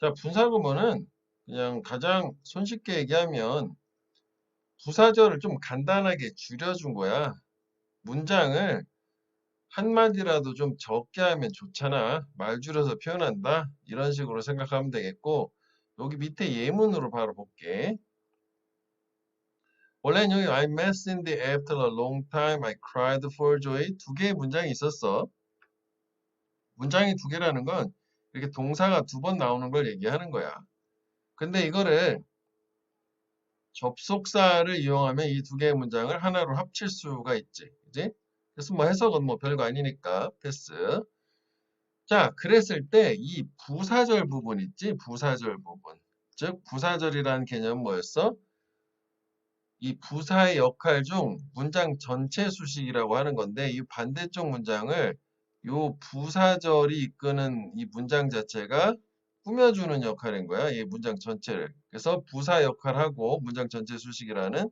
자, 분사구문은 그냥 가장 손쉽게 얘기하면 부사절을 좀 간단하게 줄여준 거야. 문장을 한마디라도 좀 적게 하면 좋잖아. 말 줄여서 표현한다. 이런 식으로 생각하면 되겠고, 여기 밑에 예문으로 바로 볼게. 원래는 여기 I met Cindy after a long time. I cried for joy. 두 개의 문장이 있었어. 문장이 두 개라는 건 이렇게 동사가 두 번 나오는 걸 얘기하는 거야. 근데 이거를 접속사를 이용하면 이 두 개의 문장을 하나로 합칠 수가 있지. 그지? 그래서 뭐 해석은 뭐 별거 아니니까 패스. 자, 그랬을 때 이 부사절 부분 있지? 부사절 부분. 즉, 부사절이라는 개념은 뭐였어? 이 부사의 역할 중 문장 전체 수식이라고 하는 건데 이 반대쪽 문장을 요 부사절이 이끄는 이 문장 자체가 꾸며주는 역할인 거야. 이 문장 전체를. 그래서 부사 역할하고 문장 전체 수식이라는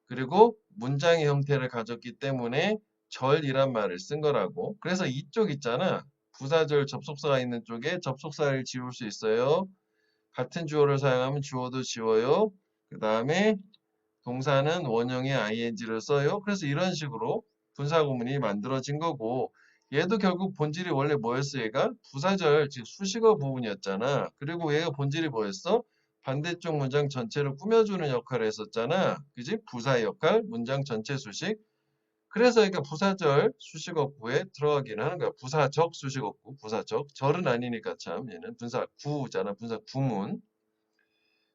그리고 문장의 형태를 가졌기 때문에 절이란 말을 쓴 거라고. 그래서 이쪽 있잖아. 부사절 접속사가 있는 쪽에 접속사를 지울 수 있어요. 같은 주어를 사용하면 주어도 지워요. 그 다음에 동사는 원형의 ing를 써요. 그래서 이런 식으로 분사구문이 만들어진 거고 얘도 결국 본질이 원래 뭐였어? 얘가 부사절, 즉 수식어 부분이었잖아. 그리고 얘가 본질이 뭐였어? 반대쪽 문장 전체를 꾸며주는 역할을 했었잖아. 그지? 부사의 역할, 문장 전체 수식. 그래서 그러니까 부사절 수식어구에 들어가기는 하는 거야. 부사적 수식어구, 부사적. 절은 아니니까 참 얘는 분사구잖아. 분사구문.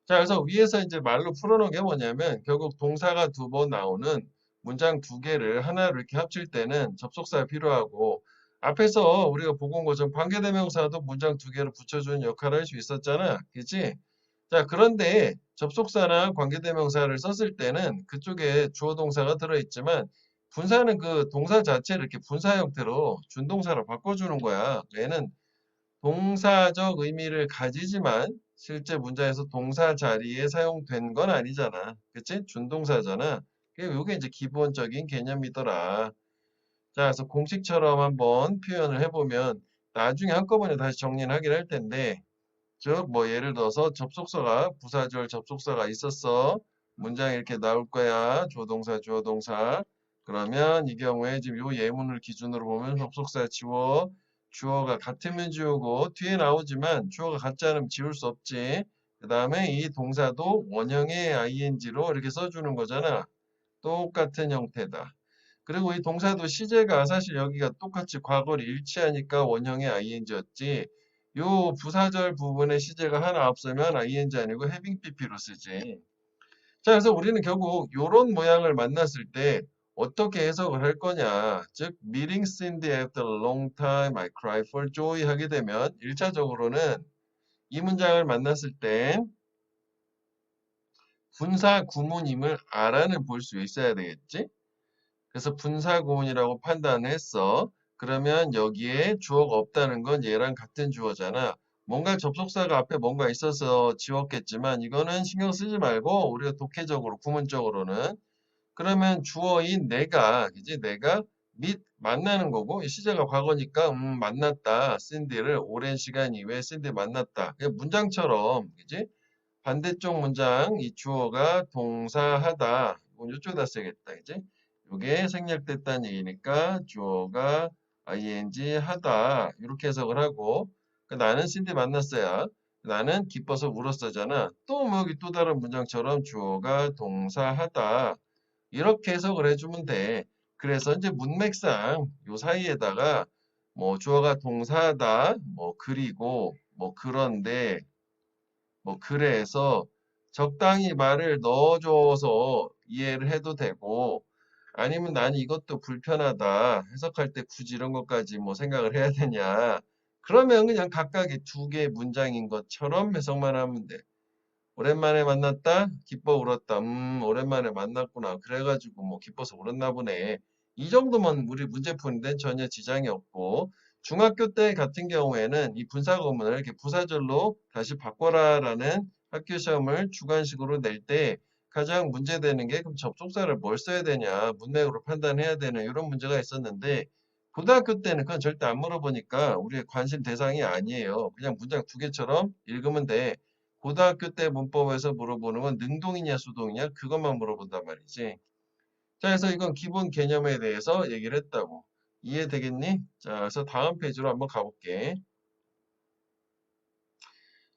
자, 그래서 위에서 이제 말로 풀어놓은 게 뭐냐면 결국 동사가 두 번 나오는 문장 두 개를 하나로 이렇게 합칠 때는 접속사가 필요하고 앞에서 우리가 보고 온 것처럼 관계대명사도 문장 두 개를 붙여주는 역할을 할 수 있었잖아. 그치? 자, 그런데 접속사나 관계대명사를 썼을 때는 그쪽에 주어 동사가 들어있지만 분사는 그 동사 자체를 이렇게 분사 형태로 준동사로 바꿔주는 거야. 얘는 동사적 의미를 가지지만 실제 문장에서 동사 자리에 사용된 건 아니잖아. 그치? 준동사잖아. 이게 이제 기본적인 개념이더라. 자, 그래서 공식처럼 한번 표현을 해보면 나중에 한꺼번에 다시 정리를 하긴 할 텐데 즉, 뭐 예를 들어서 접속사가 부사절 접속사가 있었어. 문장이 이렇게 나올 거야. 주어동사, 주어동사. 그러면 이 경우에 지금 요 예문을 기준으로 보면 접속사 지워, 주어가 같으면 지우고 뒤에 나오지만 주어가 같지 않으면 지울 수 없지. 그 다음에 이 동사도 원형의 ing로 이렇게 써주는 거잖아. 똑같은 형태다. 그리고 이 동사도 시제가 사실 여기가 똑같이 과거를 일치하니까 원형의 ing였지. 요 부사절 부분의 시제가 하나 앞서면 ing 아니고 having pp로 쓰지. 자, 그래서 우리는 결국 요런 모양을 만났을 때 어떻게 해석을 할 거냐. 즉, meeting Cindy after a long time, I cry for joy 하게 되면 1차적으로는 이 문장을 만났을 땐 분사 구문임을 알아는 볼 수 있어야 되겠지. 그래서 분사구문이라고 판단을 했어. 그러면 여기에 주어가 없다는 건 얘랑 같은 주어잖아. 뭔가 접속사가 앞에 뭔가 있어서 지웠겠지만 이거는 신경 쓰지 말고 우리가 독해적으로 구문적으로는 그러면 주어인 내가 그지 내가 및 만나는 거고 이 시제가 과거니까 만났다. 샌디를 오랜 시간 이후에 샌디 만났다. 그냥 문장처럼 그지 반대쪽 문장 이 주어가 동사하다. 이쪽에다 써야겠다. 그지 이게 생략됐다는 얘기니까 주어가 ing 하다 이렇게 해석을 하고 나는 신디 만났어야 나는 기뻐서 울었어잖아. 또 뭐 여기 또 다른 문장처럼 주어가 동사하다 이렇게 해석을 해주면 돼. 그래서 이제 문맥상 요 사이에다가 뭐 주어가 동사하다 뭐 그리고 뭐 그런데 뭐 그래서 적당히 말을 넣어줘서 이해를 해도 되고 아니면 나는 이것도 불편하다 해석할 때 굳이 이런 것까지 뭐 생각을 해야 되냐 그러면 그냥 각각의 두 개의 문장인 것처럼 해석만 하면 돼. 오랜만에 만났다 기뻐 울었다 오랜만에 만났구나 그래가지고 뭐 기뻐서 울었나 보네 이 정도면 우리 문제풀인데 전혀 지장이 없고 중학교 때 같은 경우에는 이 분사구문을 이렇게 부사절로 다시 바꿔라라는 학교 시험을 주관식으로 낼 때 가장 문제되는 게 그럼 접속사를 뭘 써야 되냐 문맥으로 판단해야 되는 이런 문제가 있었는데 고등학교 때는 그건 절대 안 물어보니까 우리의 관심 대상이 아니에요. 그냥 문장 두 개처럼 읽으면 돼. 고등학교 때 문법에서 물어보는 건 능동이냐 수동이냐 그것만 물어본단 말이지. 자, 그래서 이건 기본 개념에 대해서 얘기를 했다고. 이해되겠니? 자, 그래서 다음 페이지로 한번 가볼게.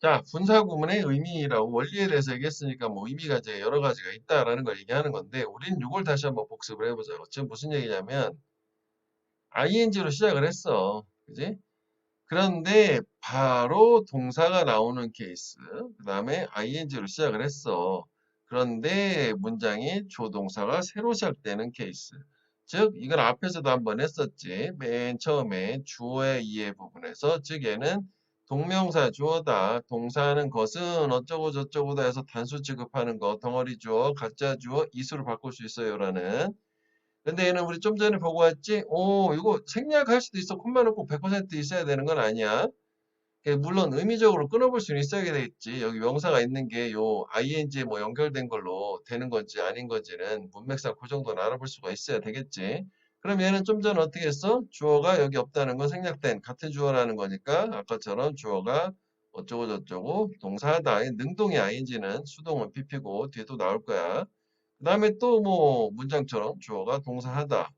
자, 분사 구문의 의미라고 원리에 대해서 얘기했으니까 뭐 의미가 이제 여러 가지가 있다라는 걸 얘기하는 건데 우리는 이걸 다시 한번 복습을 해보자고. 지금 무슨 얘기냐면 ing로 시작을 했어. 그지? 그런데 바로 동사가 나오는 케이스. 그 다음에 ing로 시작을 했어. 그런데 문장이 조동사가 새로 시작되는 케이스. 즉, 이건 앞에서도 한번 했었지. 맨 처음에 주어의 이해 부분에서, 즉 얘는 동명사 주어다. 동사하는 것은 어쩌고 저쩌고다 해서 단수 취급하는 거, 덩어리 주어, 가짜 주어, 이수로 바꿀 수 있어요라는. 근데 얘는 우리 좀 전에 보고 왔지? 오, 이거 생략할 수도 있어. 콤마는 꼭 100% 있어야 되는 건 아니야. 물론 의미적으로 끊어볼 수는 있어야 되겠지. 여기 명사가 있는 게 요 ing에 뭐 연결된 걸로 되는 건지 아닌 건지는 문맥상 그 정도는 알아볼 수가 있어야 되겠지. 그럼 얘는 좀 전에 어떻게 했어? 주어가 여기 없다는 건 생략된 같은 주어라는 거니까 아까처럼 주어가 어쩌고 저쩌고 동사하다. 능동이 ing는 수동은 pp고 뒤에 또 나올 거야. 그 다음에 또 뭐 문장처럼 주어가 동사하다.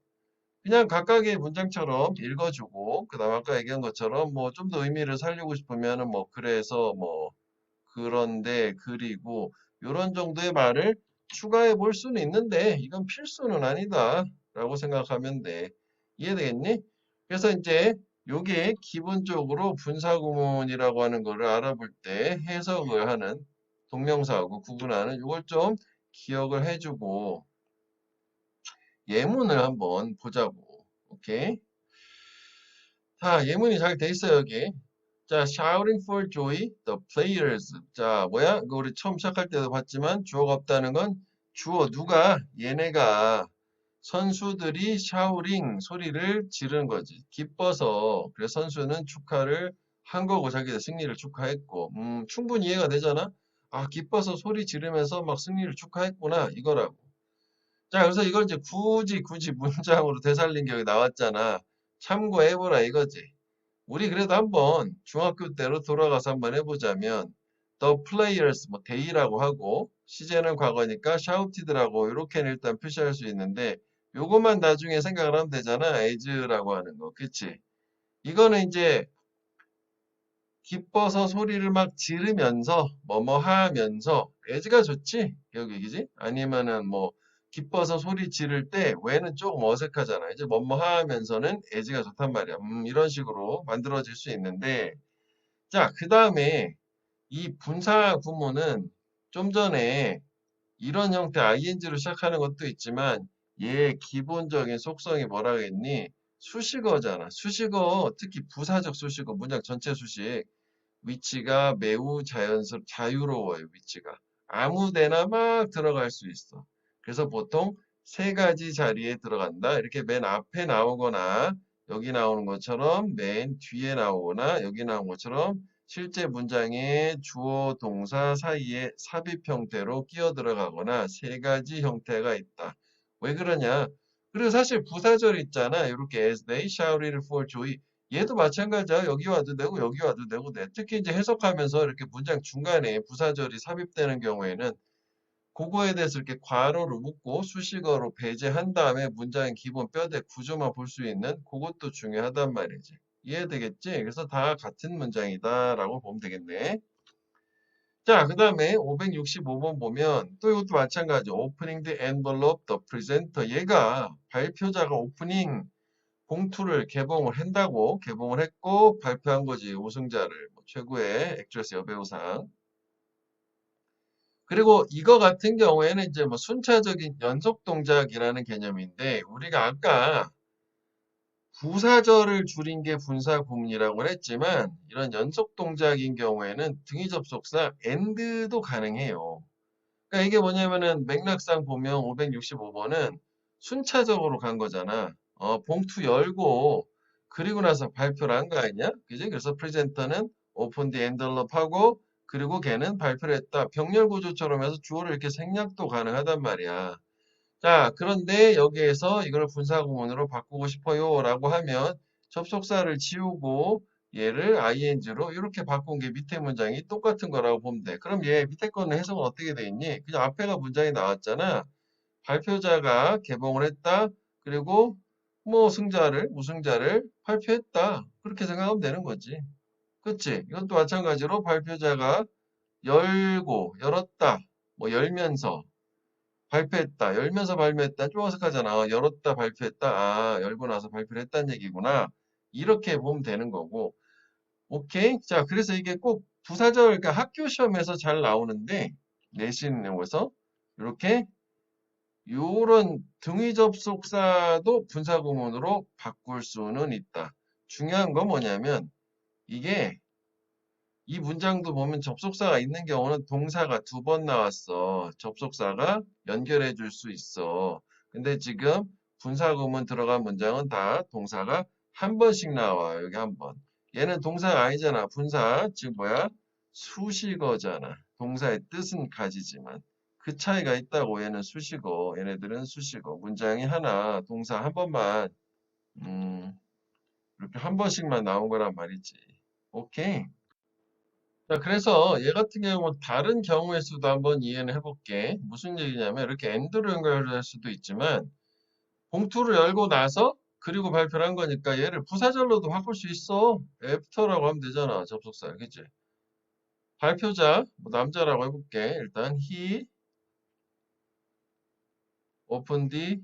그냥 각각의 문장처럼 읽어주고, 그 다음 아까 얘기한 것처럼 뭐 좀 더 의미를 살리고 싶으면은 뭐 그래서 뭐 그런데 그리고 이런 정도의 말을 추가해 볼 수는 있는데 이건 필수는 아니다 라고 생각하면 돼. 이해되겠니? 그래서 이제 요게 기본적으로 분사구문이라고 하는 거를 알아볼 때 해석을 하는 동명사하고 구분하는 이걸 좀 기억을 해주고 예문을 한번 보자고. 오케이. 자, 예문이 잘 돼 있어요, 여기. 자, shouting for joy, the players. 자, 뭐야? 그 우리 처음 시작할 때도 봤지만 주어가 없다는 건 주어 누가 얘네가 선수들이 샤우링 소리를 지르는 거지. 기뻐서. 그래서 선수는 축하를 한 거고 자기들 승리를 축하했고. 충분히 이해가 되잖아? 아, 기뻐서 소리 지르면서 막 승리를 축하했구나. 이거라고. 자, 그래서 이걸 이제 굳이 문장으로 되살린 게 여기 나왔잖아. 참고해보라 이거지. 우리 그래도 한번 중학교 때로 돌아가서 한번 해보자면 the players 뭐 they라고 하고 시제는 과거니까 shouted라고 이렇게는 일단 표시할 수 있는데 요것만 나중에 생각을 하면 되잖아. as라고 하는 거. 그치? 이거는 이제 기뻐서 소리를 막 지르면서 뭐뭐 하면서 as가 좋지? 여기 그지? 아니면은 뭐 기뻐서 소리 지를 때 왜는 조금 어색하잖아. 이제 뭐뭐 하면서는 as가 좋단 말이야. 이런 식으로 만들어질 수 있는데 자, 그 다음에 이 분사 구문은 좀 전에 이런 형태 ing로 시작하는 것도 있지만 얘 기본적인 속성이 뭐라 그랬니? 수식어잖아. 수식어, 특히 부사적 수식어, 문장 전체 수식. 위치가 매우 자유로워요, 위치가. 아무 데나 막 들어갈 수 있어. 그래서 보통 세 가지 자리에 들어간다. 이렇게 맨 앞에 나오거나 여기 나오는 것처럼 맨 뒤에 나오거나 여기 나온 것처럼 실제 문장의 주어 동사 사이에 삽입 형태로 끼어 들어가거나 세 가지 형태가 있다. 왜 그러냐? 그리고 사실 부사절 있잖아. 이렇게 as they shouted for joy. 얘도 마찬가지야. 여기 와도 되고 여기 와도 되고 돼. 특히 이제 해석하면서 이렇게 문장 중간에 부사절이 삽입되는 경우에는 그거에 대해서 이렇게 괄호로 묶고 수식어로 배제한 다음에 문장의 기본 뼈대 구조만 볼 수 있는 그것도 중요하단 말이지. 이해되겠지? 그래서 다 같은 문장이다라고 보면 되겠네. 자, 그 다음에 565번 보면 또 이것도 마찬가지. Opening the envelope, the presenter. 얘가 발표자가 오프닝 봉투를 개봉을 한다고 개봉을 했고 발표한 거지. 우승자를 뭐 최고의 액트레스 여배우상. 그리고 이거 같은 경우에는 이제 뭐 순차적인 연속 동작이라는 개념인데 우리가 아까 부사절을 줄인 게 분사 구문이라고 했지만 이런 연속 동작인 경우에는 등위 접속사 and도 가능해요. 그러니까 이게 뭐냐면은 맥락상 보면 565번은 순차적으로 간 거잖아. 봉투 열고 그리고 나서 발표를 한 거 아니냐? 그지? 그래서 프레젠터는 오픈 디 엔들럽 하고 그리고 걔는 발표를 했다. 병렬 구조처럼 해서 주어를 이렇게 생략도 가능하단 말이야. 자, 그런데 여기에서 이걸 분사구문으로 바꾸고 싶어요 라고 하면 접속사를 지우고 얘를 ing로 이렇게 바꾼 게 밑에 문장이 똑같은 거라고 보면 돼. 그럼 얘 밑에 거는 해석은 어떻게 돼 있니? 그냥 앞에가 문장이 나왔잖아. 발표자가 개봉을 했다. 그리고 뭐 우승자를 발표했다. 그렇게 생각하면 되는 거지. 그치? 이것도 마찬가지로 발표자가 열었다. 뭐 열면서 발표했다. 열면서 발표했다. 좀 어색하잖아. 열었다, 발표했다. 아, 열고 나서 발표를 했다는 얘기구나. 이렇게 보면 되는 거고. 오케이? 자, 그래서 이게 꼭 부사절, 그러니까 학교 시험에서 잘 나오는데, 내신에서 이렇게 요런 등위 접속사도 분사구문으로 바꿀 수는 있다. 중요한 건 뭐냐면, 이게 이 문장도 보면 접속사가 있는 경우는 동사가 두 번 나왔어. 접속사가 연결해 줄 수 있어. 근데 지금 분사구문 들어간 문장은 다 동사가 한 번씩 나와. 여기 한 번. 얘는 동사가 아니잖아. 분사, 즉 뭐야? 수식어잖아. 동사의 뜻은 가지지만. 그 차이가 있다고. 얘는 수식어, 얘네들은 수식어. 문장이 하나, 동사 한 번만, 음, 이렇게 한 번씩만 나온 거란 말이지. 오케이. 자, 그래서 얘 같은 경우는 다른 경우의 수도 한번 이해를 해볼게. 무슨 얘기냐면 이렇게 엔드로 연결할 수도 있지만 봉투를 열고 나서 그리고 발표를 한 거니까 얘를 부사절로도 바꿀 수 있어. 애프터라고 하면 되잖아. 접속사. 그치? 발표자, 뭐 남자라고 해볼게. 일단 he opened the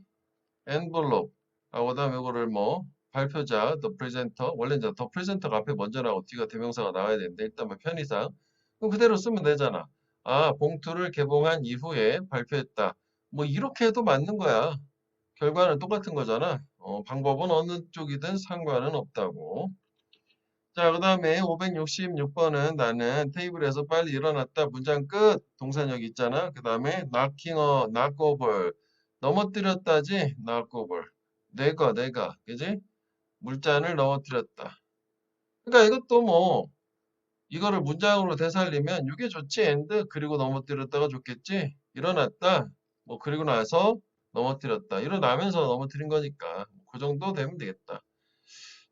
envelope. 아, 그다음에 이거를 뭐 발표자, the presenter. 원래 이제 the presenter가 앞에 먼저 나오고 뒤가 대명사가 나와야 되는데 일단 뭐 편의상 그럼 그대로 쓰면 되잖아. 아, 봉투를 개봉한 이후에 발표했다. 뭐 이렇게 해도 맞는 거야. 결과는 똑같은 거잖아. 방법은 어느 쪽이든 상관은 없다고. 자, 그 다음에 566번은 나는 테이블에서 빨리 일어났다. 문장 끝. 동사역 있잖아. 그 다음에 knock over. 넘어뜨렸다지. knock over. 내가. 그지? 물잔을 넘어뜨렸다. 그러니까 이것도 뭐 이거를 문장으로 되살리면 이게 좋지. and 그리고 넘어뜨렸다가 좋겠지. 일어났다. 뭐 그리고 나서 넘어뜨렸다. 일어나면서 넘어뜨린 거니까 그 정도 되면 되겠다.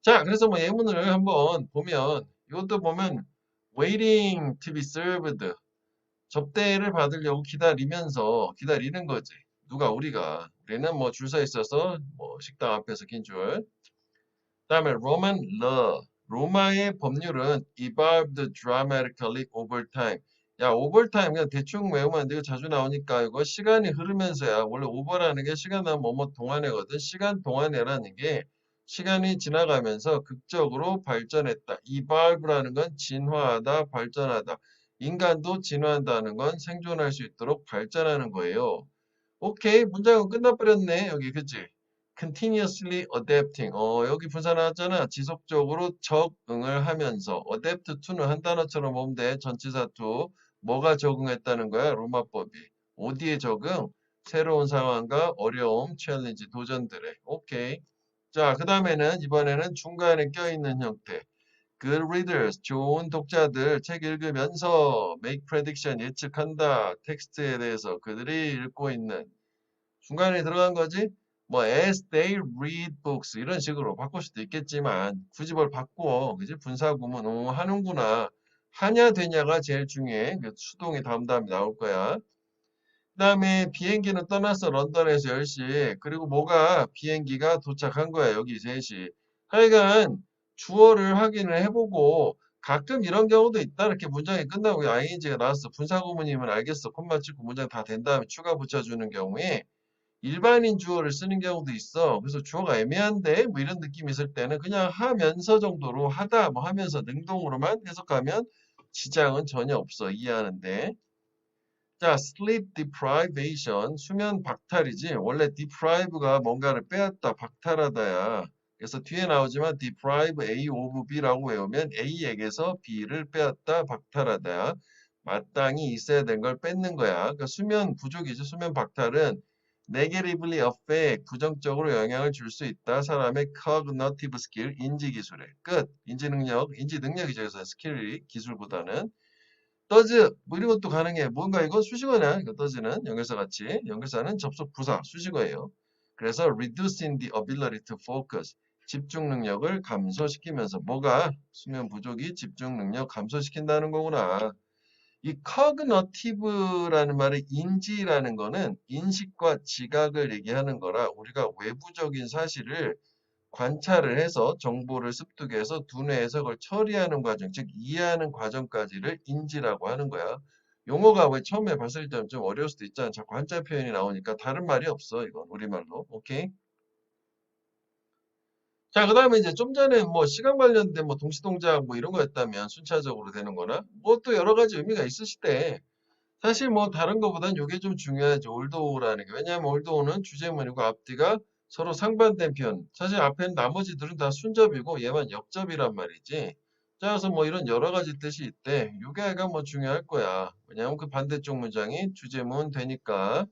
자, 그래서 뭐 예문을 한번 보면 이것도 보면 waiting to be served 접대를 받으려고 기다리는 거지. 누가 우리는 뭐 줄 서 있어서 뭐 식당 앞에서 긴 줄. 그다음에 Roman law 로마의 법률은 evolved dramatically over time. 야, over time 그냥 대충 외우면 안 되고 자주 나오니까 이거 시간이 흐르면서야. 원래 over라는 게 시간 나면 뭐뭐 동안이거든. 시간 동안이라는 게 시간이 지나가면서 극적으로 발전했다. evolve라는 건 진화하다, 발전하다. 인간도 진화한다는 건 생존할 수 있도록 발전하는 거예요. 오케이, 문장은 끝나버렸네. 여기, 그치? continuously adapting. 여기 분사 나왔잖아. 지속적으로 적응을 하면서. adapt to는 한 단어처럼 보면 돼. 전치사 to. 뭐가 적응했다는 거야? 로마법이. 어디에 적응? 새로운 상황과 어려움, 챌린지, 도전들에. 오케이. 자, 그 다음에는 이번에는 중간에 껴있는 형태. Good readers, 좋은 독자들, 책 읽으면서 make prediction, 예측한다. 텍스트에 대해서 그들이 읽고 있는 중간에 들어간 거지. 뭐 as they read books 이런 식으로 바꿀 수도 있겠지만 굳이 뭘 바꾸어. 그지? 분사구문 하는구나. 하냐 되냐가 제일 중요해. 그 수동의 다음이 나올 거야. 그다음에 비행기는 떠났어. 런던에서 10시. 그리고 뭐가 비행기가 도착한 거야. 여기 3시. 하여간 주어를 확인을 해보고 가끔 이런 경우도 있다. 이렇게 문장이 끝나고 ing가 나왔어. 분사구문이면 알겠어. 콤마 찍고 문장 다 된 다음에 추가 붙여주는 경우에 일반인 주어를 쓰는 경우도 있어. 그래서 주어가 애매한데 뭐 이런 느낌이 있을 때는 그냥 하면서 정도로 하다 뭐 하면서 능동으로만 해석하면 지장은 전혀 없어. 이해하는데. 자, sleep deprivation 수면 박탈이지. 원래 deprive가 뭔가를 빼앗다, 박탈하다야. 그래서 뒤에 나오지만 deprive A of B라고 외우면 A에게서 B를 빼앗다, 박탈하다. 마땅히 있어야 된 걸 뺏는 거야. 그러니까 수면 부족이지. 수면 박탈은 negatively affect 부정적으로 영향을 줄 수 있다. 사람의 cognitive skill 인지 기술에 끝. 인지 능력이죠. 그래서 스킬이 기술보다는 does 뭐 이런 것도 가능해. 뭔가 이건 수식어냐? 이거 does는 연결사 같이. 연결사는 접속 부사 수식어예요. 그래서 reducing the ability to focus 집중 능력을 감소시키면서 뭐가 수면 부족이 집중 능력 감소시킨다는 거구나. 이 cognitive라는 말의 인지라는 거는 인식과 지각을 얘기하는 거라 우리가 외부적인 사실을 관찰을 해서 정보를 습득해서 두뇌 해석을 처리하는 과정, 즉 이해하는 과정까지를 인지라고 하는 거야. 용어가 왜 처음에 봤을 때는 좀 어려울 수도 있잖아. 자꾸 한자 표현이 나오니까 다른 말이 없어. 이건 우리말로. 오케이? 자, 그다음에 이제 좀 전에 뭐 시간 관련된 뭐 동시동작 뭐 이런 거였다면 순차적으로 되는 거나 뭐 또 여러 가지 의미가 있으실 때 사실 뭐 다른 거보단 이게 좀 중요하죠. 올도우라는 게. 왜냐하면 올도우는 주제문이고 앞뒤가 서로 상반된 표현. 사실 앞에는 나머지들은 다 순접이고 얘만 역접이란 말이지. 자, 그래서 뭐 이런 여러 가지 뜻이 있대. 요게 약간 뭐 중요할 거야. 왜냐하면 그 반대쪽 문장이 주제문 되니까.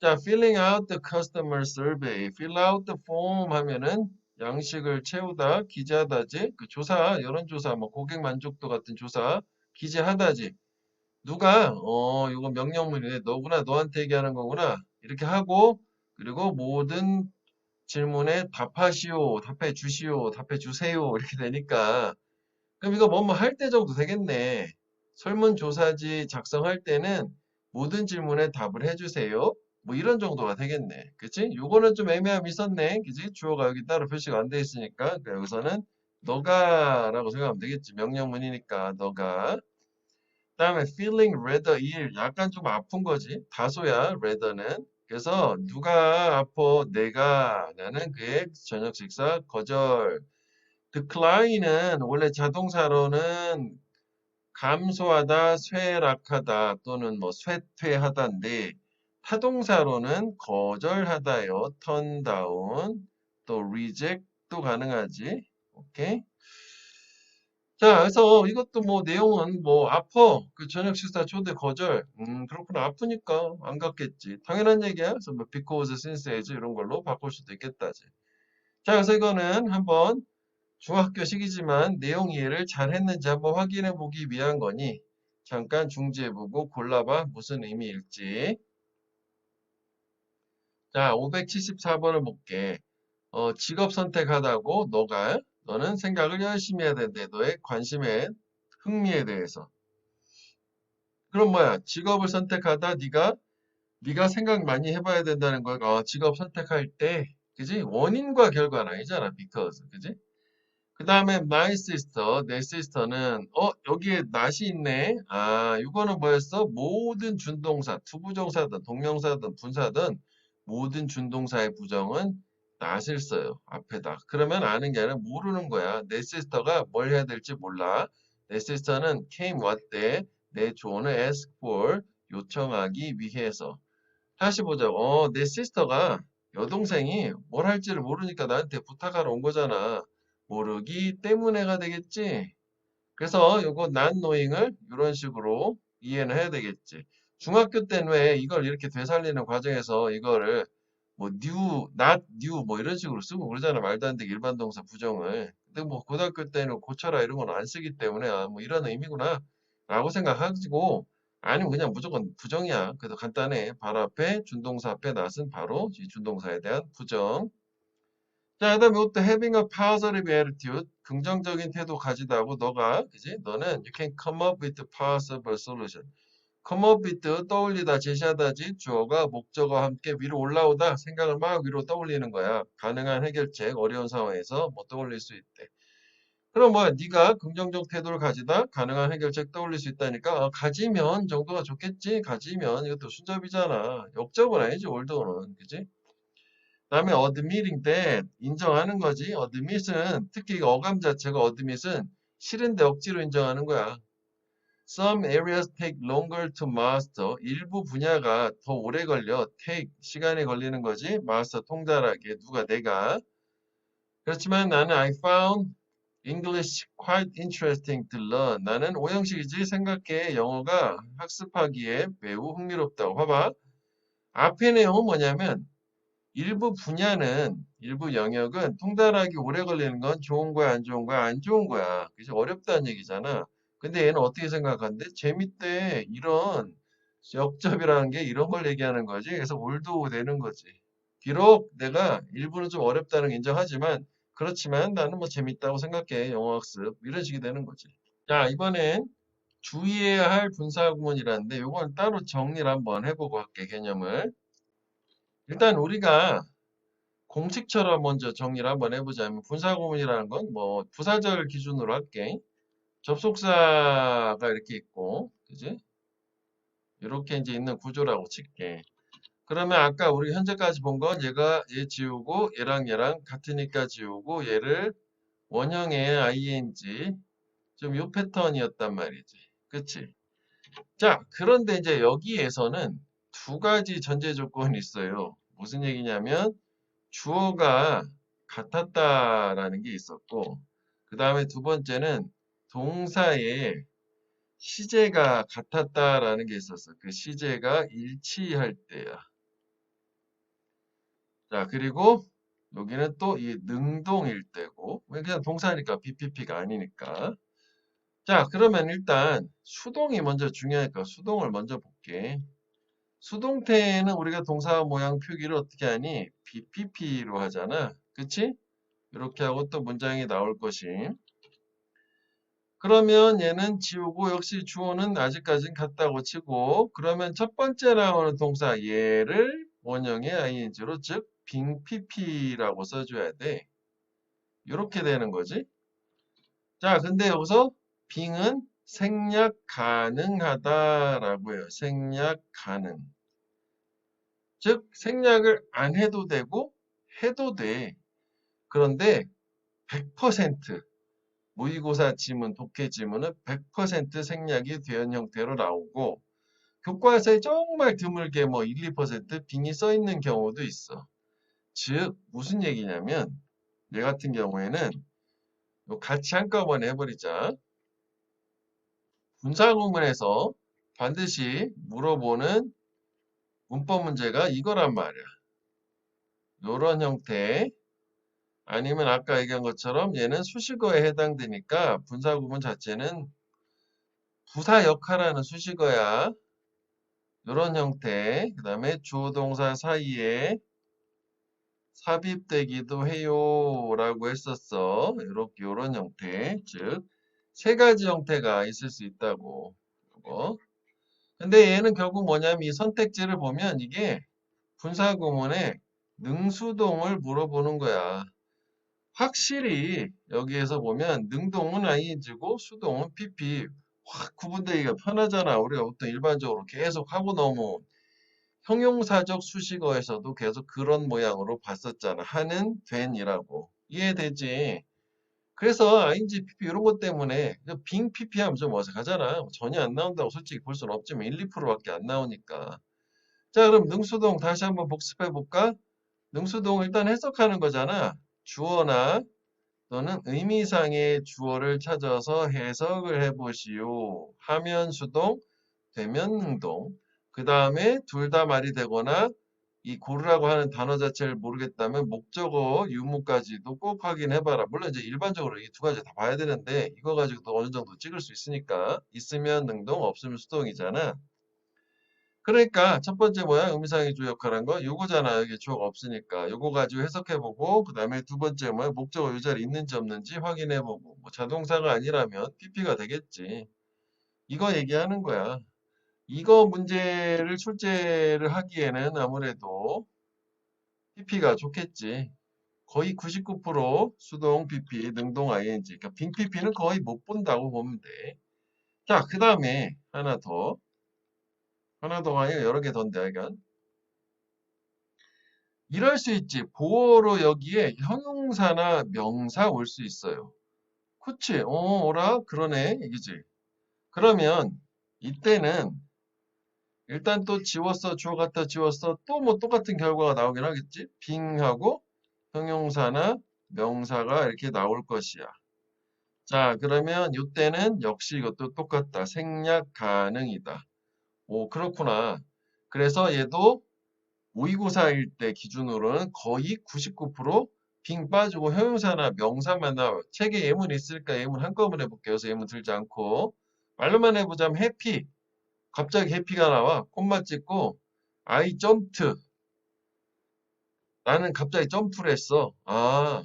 자, filling out the customer survey. fill out the form 하면은 양식을 채우다, 기재하다지. 그 조사, 여론조사, 뭐 고객 만족도 같은 조사, 기재하다지. 누가 이거 명령문이네. 너구나. 너한테 얘기하는 거구나. 이렇게 하고 그리고 모든 질문에 답하시오. 답해 주시오. 답해 주세요. 이렇게 되니까 그럼 이거 뭐뭐 할 때 정도 되겠네. 설문조사지 작성할 때는 모든 질문에 답을 해주세요. 뭐 이런 정도가 되겠네. 그치? 요거는 좀 애매함이 있었네. 그치? 주어가 여기 따로 표시가 안 돼 있으니까 그러니까 여기서는 너가라고 생각하면 되겠지. 명령문이니까 너가. 그다음에 feeling rather ill 약간 좀 아픈 거지 다소야 rather는 그래서 누가 아파 내가 나는 그의 저녁 식사 거절 decline은 원래 자동사로는 감소하다 쇠락하다 또는 뭐 쇠퇴하다인데 타동사로는 거절하다요 turn down 또 reject도 가능하지 오케이 자, 그래서 이것도 뭐 내용은 뭐 아파. 그 저녁 식사 초대 거절. 그렇구나. 아프니까 안 갔겠지. 당연한 얘기야. 그래서 뭐 because, since, as 이런 걸로 바꿀 수도 있겠다지. 자, 그래서 이거는 한번 중학교 시기지만 내용 이해를 잘 했는지 한번 확인해 보기 위한 거니 잠깐 중지해보고 골라봐. 무슨 의미일지. 자, 574번을 볼게. 직업 선택하다고 너는 생각을 열심히 해야 되는데 너의 관심에 흥미에 대해서. 그럼 뭐야? 직업을 선택하다 네가 생각 많이 해봐야 된다는 거야. 직업 선택할 때, 그지? 원인과 결과는 아니잖아. because, 그지? 그 다음에 my sister, 내 sister는 여기에 not이 있네. 이거는 뭐였어? 모든 준동사, 투부정사든 동명사든 분사든 모든 준동사의 부정은 not을 써요. 앞에다. 그러면 아는 게 아니라 모르는 거야. 내 sister가 뭘 해야 될지 몰라. 내 sister는 came 왔대. 내 조언을 ask for 요청하기 위해서. 다시 보자고. 내 시스터가 여동생이 뭘 할지를 모르니까 나한테 부탁하러 온 거잖아. 모르기 때문에가 되겠지. 그래서 요거 not knowing을 이런 식으로 이해는 해야 되겠지. 중학교 때는 왜 이걸 이렇게 되살리는 과정에서 이거를 뭐 new, not new 뭐 이런 식으로 쓰고 그러잖아. 말도 안 되게 일반 동사 부정을. 근데 뭐 고등학교 때는 고쳐라 이런 건 안 쓰기 때문에 뭐 이런 의미구나 라고 생각하고 아니면 그냥 무조건 부정이야. 그래도 간단해. 바로 앞에 준동사 앞에 낫은 바로 이 준동사에 대한 부정. 자, 그다음에 이것도 having a positive attitude 긍정적인 태도 가지다고 너가 그지? 너는 you can come up with a possible solution. come up with 떠올리다 제시하다지 주어가 목적어와 함께 위로 올라오다 생각을 막 위로 떠올리는 거야. 가능한 해결책 어려운 상황에서 뭐 떠올릴 수 있대. 그럼 뭐야 네가 긍정적 태도를 가지다 가능한 해결책 떠올릴 수 있다니까 가지면 정도가 좋겠지 가지면 이것도 순접이잖아 역접은 아니지 올드어는 그지 그다음에 admitting that 인정하는 거지 admit은 특히 이 어감 자체가 admit은 싫은데 억지로 인정하는 거야 some areas take longer to master 일부 분야가 더 오래 걸려 take 시간이 걸리는 거지 master 통달하게 누가 내가 그렇지만 나는 I found English quite interesting to learn. 나는 오형식이지 생각해 영어가 학습하기에 매우 흥미롭다고. 봐봐. 앞의 내용은 뭐냐면 일부 분야는 일부 영역은 통달하기 오래 걸리는 건 좋은 거야 안 좋은 거야 안 좋은 거야. 그래서 어렵다는 얘기잖아. 근데 얘는 어떻게 생각하는데? 재밌대. 이런 역접이라는 게 이런 걸 얘기하는 거지. 그래서 올도 되는 거지. 비록 내가 일부는 좀 어렵다는 걸 인정하지만 그렇지만 나는 뭐 재밌다고 생각해. 영어학습. 이런 식이 되는 거지. 자, 이번엔 주의해야 할 분사구문이라는데 요건 따로 정리를 한번 해보고 할게, 개념을. 일단 우리가 공식처럼 먼저 정리를 한번 해보자면 분사구문이라는 건 뭐 부사절 기준으로 할게. 접속사가 이렇게 있고, 그지? 이렇게 이제 있는 구조라고 칠게. 그러면 아까 우리 현재까지 본 건 얘 지우고 얘랑 같으니까 지우고 얘를 원형의 ing 좀 요 패턴이었단 말이지. 그치? 자, 그런데 이제 여기에서는 두 가지 전제 조건이 있어요. 무슨 얘기냐면 주어가 같았다라는 게 있었고, 그 다음에 두 번째는 동사의 시제가 같았다라는 게 있었어. 그 시제가 일치할 때야. 자, 그리고 여기는 또 이 능동일 때고, 그냥 동사니까 BPP가 아니니까. 자, 그러면 일단 수동이 먼저 중요하니까 수동을 먼저 볼게. 수동태에는 우리가 동사 모양 표기를 어떻게 하니? BPP로 하잖아. 그치? 이렇게 하고 또 문장이 나올 것임. 그러면 얘는 지우고 역시 주어는 아직까진 같다고 치고 그러면 첫 번째 나오는 동사 얘를 원형의 ing로 즉 빙 pp라고 써줘야 돼. 이렇게 되는 거지. 자, 근데 여기서 빙은 생략 가능하다라고 해요. 생략 가능. 즉 생략을 안 해도 되고 해도 돼. 그런데 100% 모의고사 지문, 독해 지문은 100% 생략이 된 형태로 나오고 교과서에 정말 드물게 뭐 1, 2% 빙이 써 있는 경우도 있어. 즉 무슨 얘기냐면 얘 같은 경우에는 같이 한꺼번에 해버리자. 분사구문에서 반드시 물어보는 문법 문제가 이거란 말이야. 요런 형태 아니면 아까 얘기한 것처럼 얘는 수식어에 해당되니까 분사구문 자체는 부사 역할하는 수식어야. 이런 형태, 그 다음에 주어 동사 사이에 삽입되기도 해요 라고 했었어. 이렇게 이런 형태, 즉 세 가지 형태가 있을 수 있다고. 이거. 근데 얘는 결국 뭐냐면 이 선택지를 보면 이게 분사구문에 능수동을 물어보는 거야. 확실히 여기에서 보면 능동은 ing고 수동은 pp 확 구분되기가 편하잖아. 우리가 보통 일반적으로 계속 하고 넘어온 형용사적 수식어에서도 계속 그런 모양으로 봤었잖아. 하는, 된이라고. 이해되지? 그래서 ing, pp 이런 것 때문에 빙 pp 하면 좀 어색하잖아. 전혀 안 나온다고 솔직히 볼 수는 없지만 1, 2%밖에 안 나오니까. 자, 그럼 능수동 다시 한번 복습해 볼까? 능수동 일단 해석하는 거잖아. 주어나 또는 의미상의 주어를 찾아서 해석을 해보시오. 하면 수동, 되면 능동. 그 다음에 둘 다 말이 되거나 이 고르라고 하는 단어 자체를 모르겠다면 목적어 유무까지도 꼭 확인해봐라. 물론 이제 일반적으로 이 두 가지 다 봐야 되는데 이거 가지고도 어느 정도 찍을 수 있으니까 있으면 능동, 없으면 수동이잖아. 그러니까 첫 번째 뭐야? 의미상의 주어 역할한 거 요거잖아. 여기 주어가 없으니까 요거 가지고 해석해보고 그 다음에 두 번째 뭐야? 목적어 요 자리 있는지 없는지 확인해보고 뭐 자동사가 아니라면 PP가 되겠지. 이거 얘기하는 거야. 이거 문제를 출제를 하기에는 아무래도 PP가 좋겠지. 거의 99% 수동 PP, 능동 ING. 그러니까 빈 PP는 거의 못 본다고 보면 돼. 자, 그 다음에 하나 더. 하나 더가 아니라 여러 개 더인데, 하여간. 이럴 수 있지. 보어로 여기에 형용사나 명사 올 수 있어요. 그치? 오라? 그러네. 이기지. 그러면 이때는 일단 또 지웠어. 주어 갖다 지웠어. 또 뭐 똑같은 결과가 나오긴 하겠지. 빙하고 형용사나 명사가 이렇게 나올 것이야. 자, 그러면 이때는 역시 이것도 똑같다. 생략 가능이다. 오, 그렇구나. 그래서 얘도 모의고사일 때 기준으로는 거의 99%빙 빠지고 형용사나 명사만 나와요. 책에 예문 있을까? 예문 한꺼번에 볼게요. 그래서 예문 들지 않고. 말로만 해보자면 해피. 갑자기 해피가 나와. 콤마 찍고 I jumped. 나는 갑자기 점프를 했어. 아,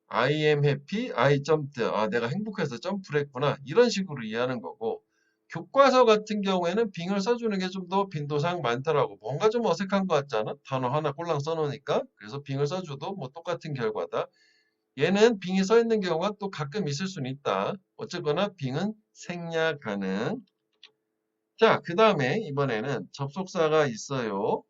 I am happy, I jumped. 아, 내가 행복해서 점프를 했구나. 이런 식으로 이해하는 거고. 교과서 같은 경우에는 빙을 써주는 게 좀 더 빈도상 많더라고. 뭔가 좀 어색한 것 같잖아. 단어 하나 꼴랑 써놓으니까. 그래서 빙을 써줘도 뭐 똑같은 결과다. 얘는 빙이 써 있는 경우가 또 가끔 있을 수는 있다. 어쨌거나 빙은 생략 가능. 자, 그 다음에 이번에는 접속사가 있어요.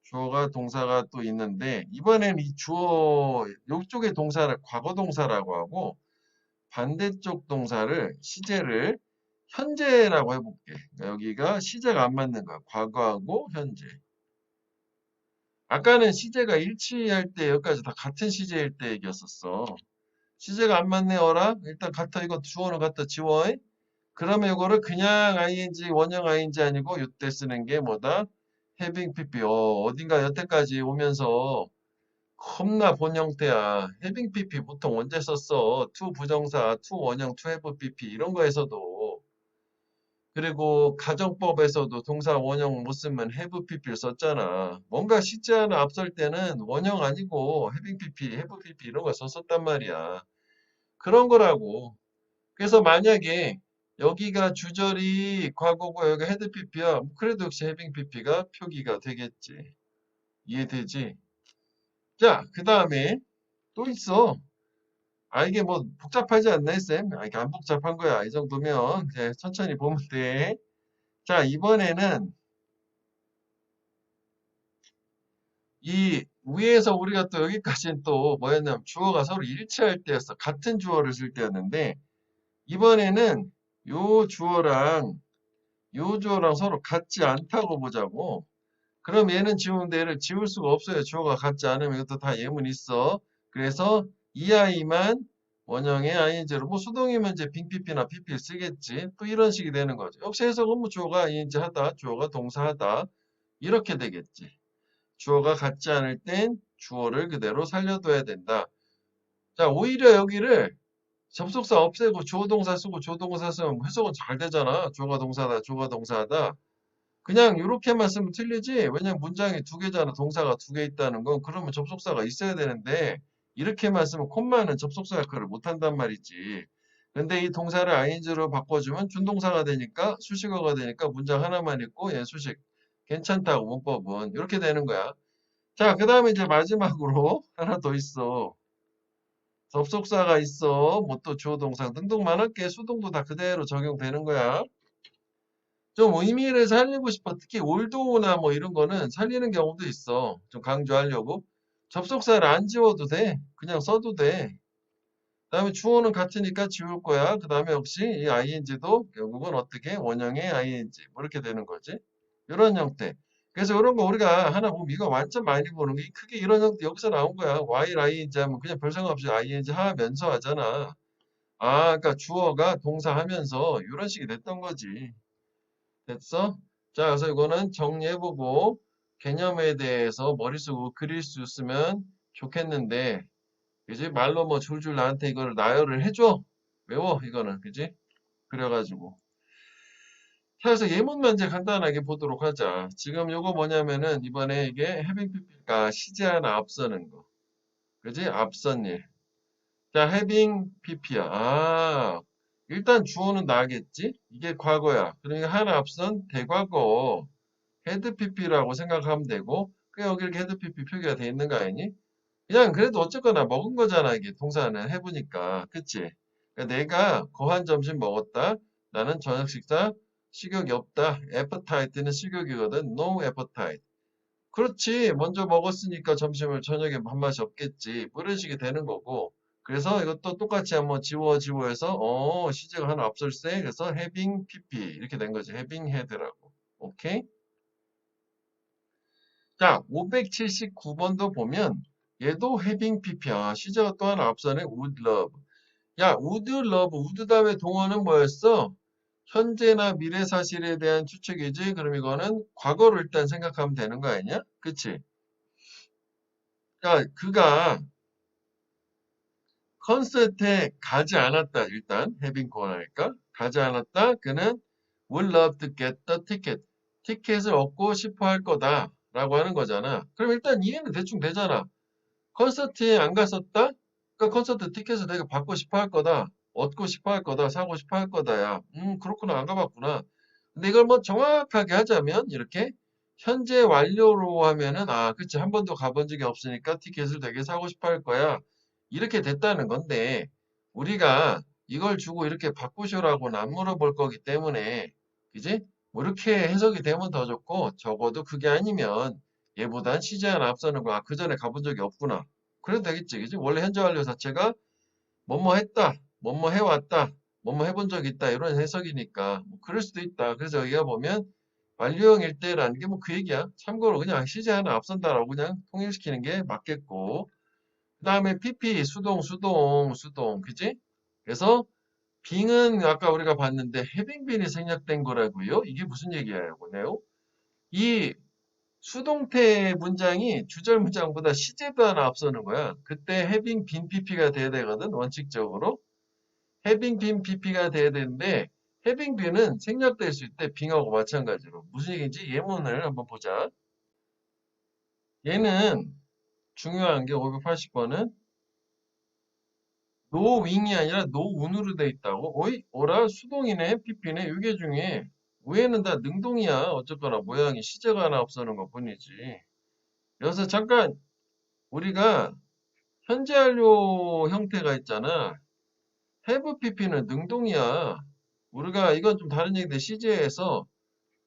주어가 동사가 또 있는데 이번엔 이 주어 요쪽의 동사를 과거 동사라고 하고 반대쪽 동사를 시제를 현재라고 해볼게. 그러니까 여기가 시제가 안 맞는 거야. 과거하고 현재. 아까는 시제가 일치할 때 여기까지 다 같은 시제일 때 얘기였었어. 시제가 안 맞네 어라? 일단 같아 이거 주어는 갖다 지워. 그러면 이거를 그냥 ing 원형 ing 아니고 이때 쓰는 게 뭐다? having pp. 어딘가 여태까지 오면서 겁나 본 형태야. having pp 보통 언제 썼어? to 부정사, to 원형, to have pp 이런 거에서도 그리고 가정법에서도 동사 원형 못 쓰면 have pp를 썼잖아. 뭔가 시제 하나 앞설 때는 원형 아니고 having pp, have pp 이런 거 썼단 말이야. 그런 거라고. 그래서 만약에 여기가 주절이 과거고 여기가 헤드 pp야. 그래도 역시 having pp가 표기가 되겠지. 이해되지? 자, 그 다음에 또 있어. 아, 이게 뭐 복잡하지 않나, 쌤? 아, 이게 안 복잡한 거야. 이 정도면 이제 천천히 보면 돼. 자, 이번에는 이 위에서 우리가 또 여기까지는 또 뭐였냐면 주어가 서로 일치할 때였어. 같은 주어를 쓸 때였는데 이번에는 요 주어랑 요 주어랑 서로 같지 않다고 보자고. 그럼 얘는 지우는데 얘를 지울 수가 없어요. 주어가 같지 않으면 이것도 다 예문 있어. 그래서 이 아이만 원형의 ing로 뭐 수동이면 이제 빙 pp나 pp 쓰겠지. 또 이런 식이 되는 거죠. 역시 해석은 뭐 주어가 ing 하다, 주어가 동사하다 이렇게 되겠지. 주어가 같지 않을 땐 주어를 그대로 살려둬야 된다. 자, 오히려 여기를 접속사 없애고 주어 동사 쓰고 주어 동사 쓰면 해석은 잘 되잖아. 주어가 동사다, 주어가 동사하다. 그냥 이렇게만 쓰면 틀리지. 왜냐면 문장이 두 개잖아. 동사가 두 개 있다는 건. 그러면 접속사가 있어야 되는데 이렇게만 쓰면 콤마는 접속사 역할을 못한단 말이지. 근데 이 동사를 ing로 바꿔주면 준동사가 되니까 수식어가 되니까 문장 하나만 있고 얘 수식. 괜찮다고 문법은. 이렇게 되는 거야. 자, 그 다음에 이제 마지막으로 하나 더 있어. 접속사가 있어. 뭐 또 주어 동사 등등 많을게. 수동도 다 그대로 적용되는 거야. 좀 의미를 살리고 싶어. 특히 올도나 뭐 이런 거는 살리는 경우도 있어. 좀 강조하려고. 접속사를 안 지워도 돼. 그냥 써도 돼. 그다음에 주어는 같으니까 지울 거야. 그다음에 역시 이 ing도 결국은 어떻게 원형의 ing 뭐 이렇게 되는 거지. 이런 형태. 그래서 이런 거 우리가 하나 보면 이거 완전 많이 보는 게 크게 이런 형태 여기서 나온 거야. while ing 하면 그냥 별 생각 없이 ing 하면서 하잖아. 아, 그러니까 주어가 동사하면서 이런 식이 됐던 거지. 됐어? 자, 그래서 이거는 정리해보고 개념에 대해서 머릿속으로 그릴 수 있으면 좋겠는데, 그지? 말로 뭐 줄줄 나한테 이거를 나열을 해줘. 외워, 이거는. 그지? 그래가지고. 자, 그래서 예문만 이제 간단하게 보도록 하자. 지금 요거 뭐냐면은 이번에 이게 having pp가 시제 하나 앞서는 거. 그지? 앞선 일. 자, having pp야. 아, 일단 주어는 나겠지? 이게 과거야. 그러니까 하나 앞선 대과거. 헤드 pp라고 생각하면 되고 그 여기 이렇게 헤드 pp 표기가 돼 있는 거 아니니? 그냥 그래도 어쨌거나 먹은 거잖아 이게 동사는 해보니까 그치? 그러니까 내가 거한 점심 먹었다. 나는 저녁 식사 식욕이 없다. appetite는 식욕이거든. No appetite. 그렇지. 먼저 먹었으니까 점심을 저녁에 밥맛이 없겠지. 뭐 이런 식이 되는 거고. 그래서 이것도 똑같이 한번 지워해서 시제가 하나 앞설세. 그래서 having pp 이렇게 된 거지. having had라고. 오케이? 자, 579번도 보면 얘도 having pp야. 시제가 또 하나 앞서네. would love. 야, would love. would 다음에 동어는 뭐였어? 현재나 미래 사실에 대한 추측이지. 그럼 이거는 과거를 일단 생각하면 되는 거 아니냐? 그치? 자, 그가 콘서트에 가지 않았다. 일단 having gone 하니까 가지 않았다. 그는 would love to get the ticket. 티켓을 얻고 싶어 할 거다. 라고 하는 거잖아. 그럼 일단 이해는 대충 되잖아. 콘서트에 안 갔었다? 그러니까 콘서트 티켓을 내가 받고 싶어 할 거다. 얻고 싶어 할 거다. 사고 싶어 할 거다야. 그렇구나. 안 가봤구나. 근데 이걸 뭐 정확하게 하자면 이렇게 현재 완료로 하면은 그치. 한 번도 가본 적이 없으니까 티켓을 되게 사고 싶어 할 거야. 이렇게 됐다는 건데 우리가 이걸 주고 이렇게 바꾸셔라고는 안 물어볼 거기 때문에 그지? 뭐 이렇게 해석이 되면 더 좋고 적어도 그게 아니면 얘보단 시제 하나 앞서는 거. 그 전에 가본 적이 없구나. 그래도 되겠지. 그지? 원래 현재 완료 자체가 뭐뭐 했다. 뭐뭐 해왔다. 뭐뭐 해본 적 있다. 이런 해석이니까. 뭐 그럴 수도 있다. 그래서 여기가 보면 완료형 일대라는 게 뭐 그 얘기야. 참고로 그냥 시제 하나 앞선다라고 그냥 통일시키는 게 맞겠고. 그 다음에 PP, 수동. 그지? 그래서 빙은 아까 우리가 봤는데 해빙빈이 생략된 거라고요. 이게 무슨 얘기예요? 이 수동태 문장이 주절 문장보다 시제도 하나 앞서는 거야. 그때 having been pp가 돼야 되거든, 원칙적으로. having been pp가 돼야 되는데, having been은 생략될 수 있대, being하고 마찬가지로. 무슨 얘기인지 예문을 한번 보자. 얘는 중요한 게 580번은 노윙이 아니라 노운으로 돼 있다고? 어이? 어라? 수동이네, pp네. 이게 중에 위에는 다 능동이야. 어쨌거나 모양이 시제가 하나 앞서는 것 뿐이지. 여기서 잠깐 우리가 현재 완료 형태가 있잖아. have pp는 능동이야. 우리가 이건 좀 다른 얘기인데 CJ에서